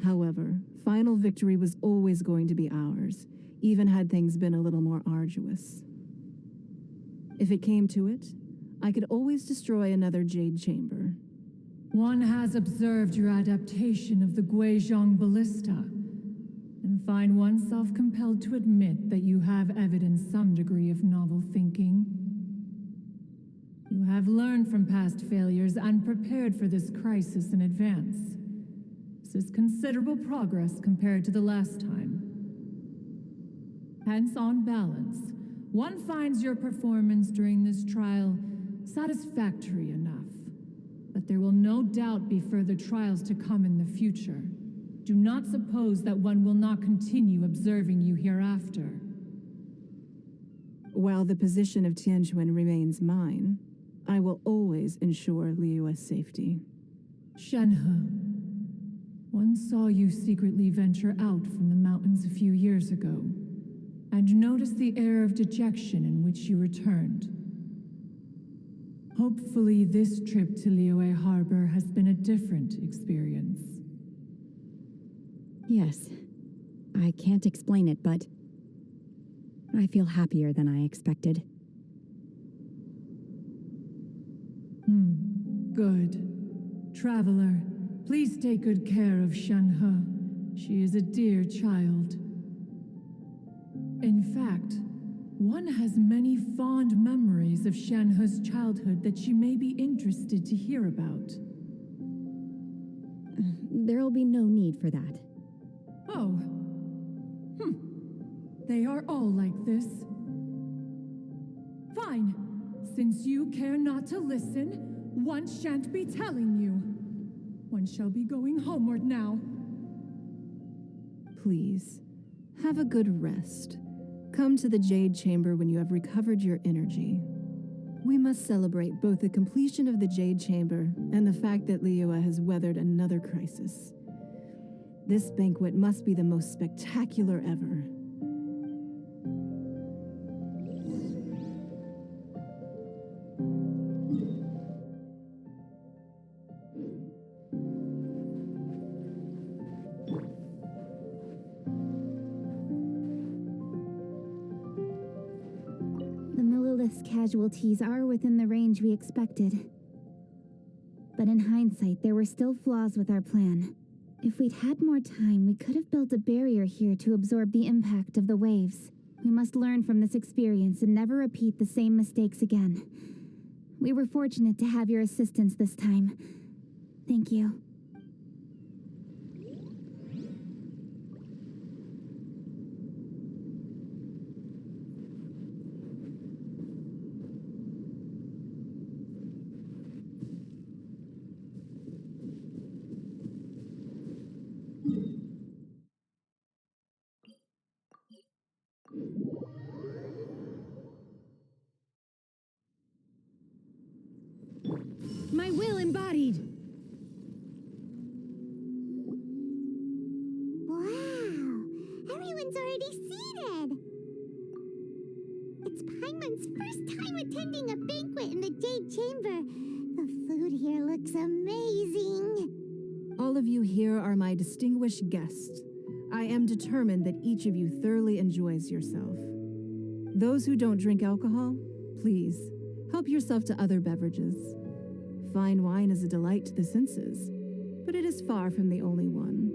However, final victory was always going to be ours, even had things been a little more arduous. If it came to it, I could always destroy another Jade Chamber. One has observed your adaptation of the Guizhong Ballista, and find oneself compelled to admit that you have evidenced some degree of novel thinking. You have learned from past failures and prepared for this crisis in advance. This is considerable progress compared to the last time. Hence, on balance, one finds your performance during this trial satisfactory enough. But there will no doubt be further trials to come in the future. Do not suppose that one will not continue observing you hereafter. While the position of Tianquan remains mine, I will always ensure Liyue's safety. Shenhe, one saw you secretly venture out from the mountains a few years ago, and noticed the air of dejection in which you returned. Hopefully, this trip to Liyue Harbor has been a different experience. Yes. I can't explain it, but I feel happier than I expected. Good. Traveler, please take good care of Shenhe. She is a dear child. In fact, one has many fond memories of Shenhe's childhood that she may be interested to hear about. There'll be no need for that. Oh. They are all like this. Fine. Since you care not to listen, one shan't be telling you. One shall be going homeward now. Please, have a good rest. Come to the Jade Chamber when you have recovered your energy. We must celebrate both the completion of the Jade Chamber and the fact that Liyue has weathered another crisis. This banquet must be the most spectacular ever. The Millilith's casualties are within the range we expected. But in hindsight, there were still flaws with our plan. If we'd had more time, we could have built a barrier here to absorb the impact of the waves. We must learn from this experience and never repeat the same mistakes again. We were fortunate to have your assistance this time. Thank you. My will embodied! Wow! Everyone's already seated! It's Paimon's first time attending a banquet in the Jade Chamber. The food here looks amazing. All of you here are my distinguished guests. I am determined that each of you thoroughly enjoys yourself. Those who don't drink alcohol, please, help yourself to other beverages. Fine wine is a delight to the senses, but it is far from the only one.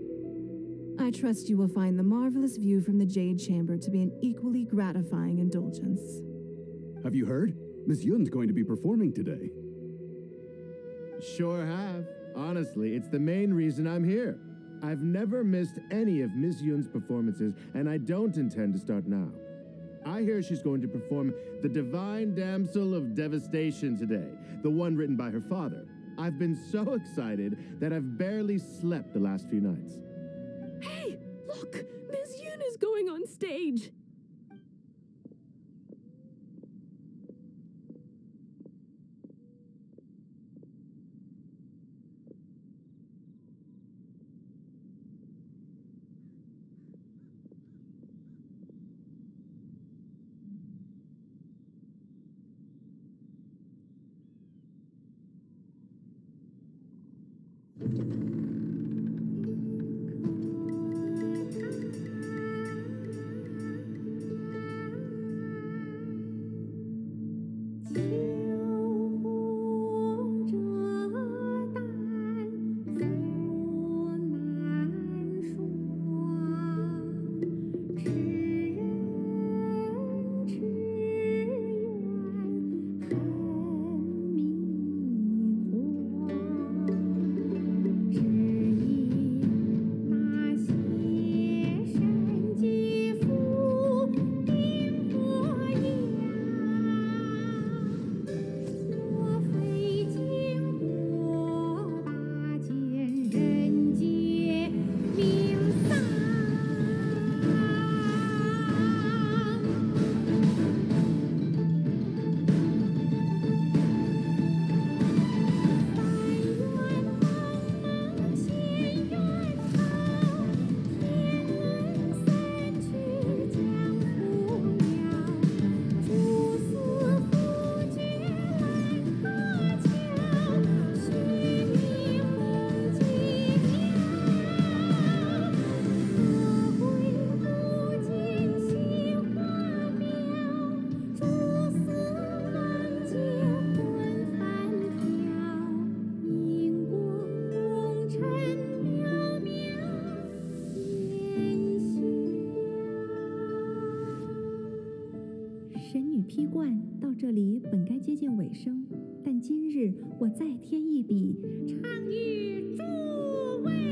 I trust you will find the marvelous view from the Jade Chamber to be an equally gratifying indulgence. Have you heard? Miss Yun's going to be performing today. Sure have. Honestly, it's the main reason I'm here. I've never missed any of Miss Yun's performances, and I don't intend to start now. I hear she's going to perform The Divine Damsel of Devastation today, the one written by her father. I've been so excited that I've barely slept the last few nights. Hey, look! Miss Yun is going on stage! 披冠，到这里本该接近尾声，但今日我再添一笔，倡议诸位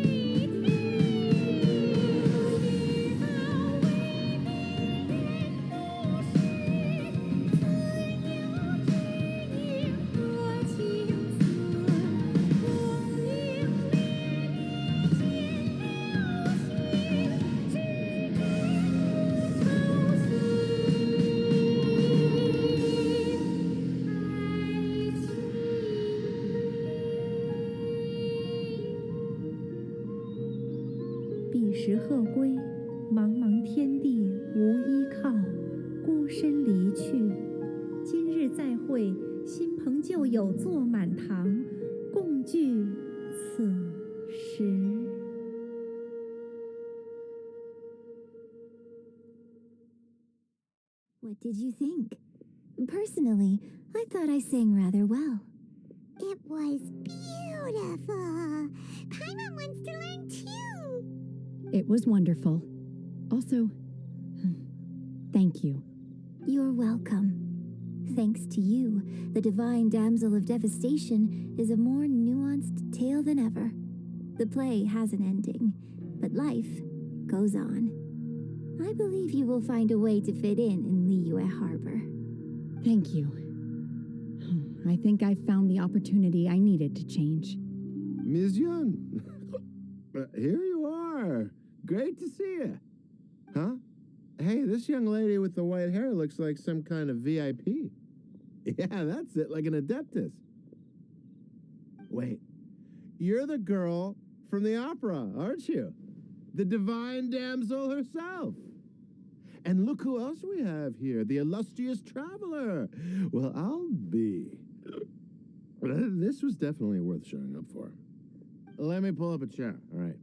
彼时鹤归，茫茫天地无依靠，孤身离去。今日再会，新朋旧友坐满堂，共聚此时。What did you think? Personally, I thought I sang rather well. It was beautiful. Paimon wants to learn too. It was wonderful. Also, thank you. You're welcome. Thanks to you, the Divine Damsel of Devastation is a more nuanced tale than ever. The play has an ending, but life goes on. I believe you will find a way to fit in Liyue Harbor. Thank you. I think I've found the opportunity I needed to change. Ms. Yun, here you are. Great to see you. Huh? Hey, this young lady with the white hair looks like some kind of VIP. Yeah, that's it, like an Adeptus. Wait, you're the girl from the opera, aren't you? The Divine Damsel herself. And look who else we have here, the illustrious traveler. Well, I'll be. This was definitely worth showing up for. Let me pull up a chair, all right.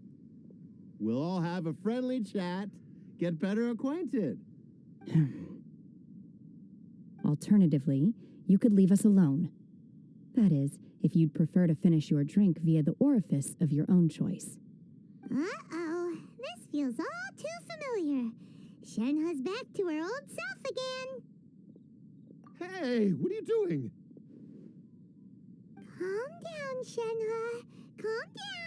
We'll all have a friendly chat, get better acquainted. Alternatively, you could leave us alone. That is, if you'd prefer to finish your drink via the orifice of your own choice. Uh-oh, this feels all too familiar. Shenhe's back to her old self again. Hey, what are you doing? Calm down, Shenhe. Calm down.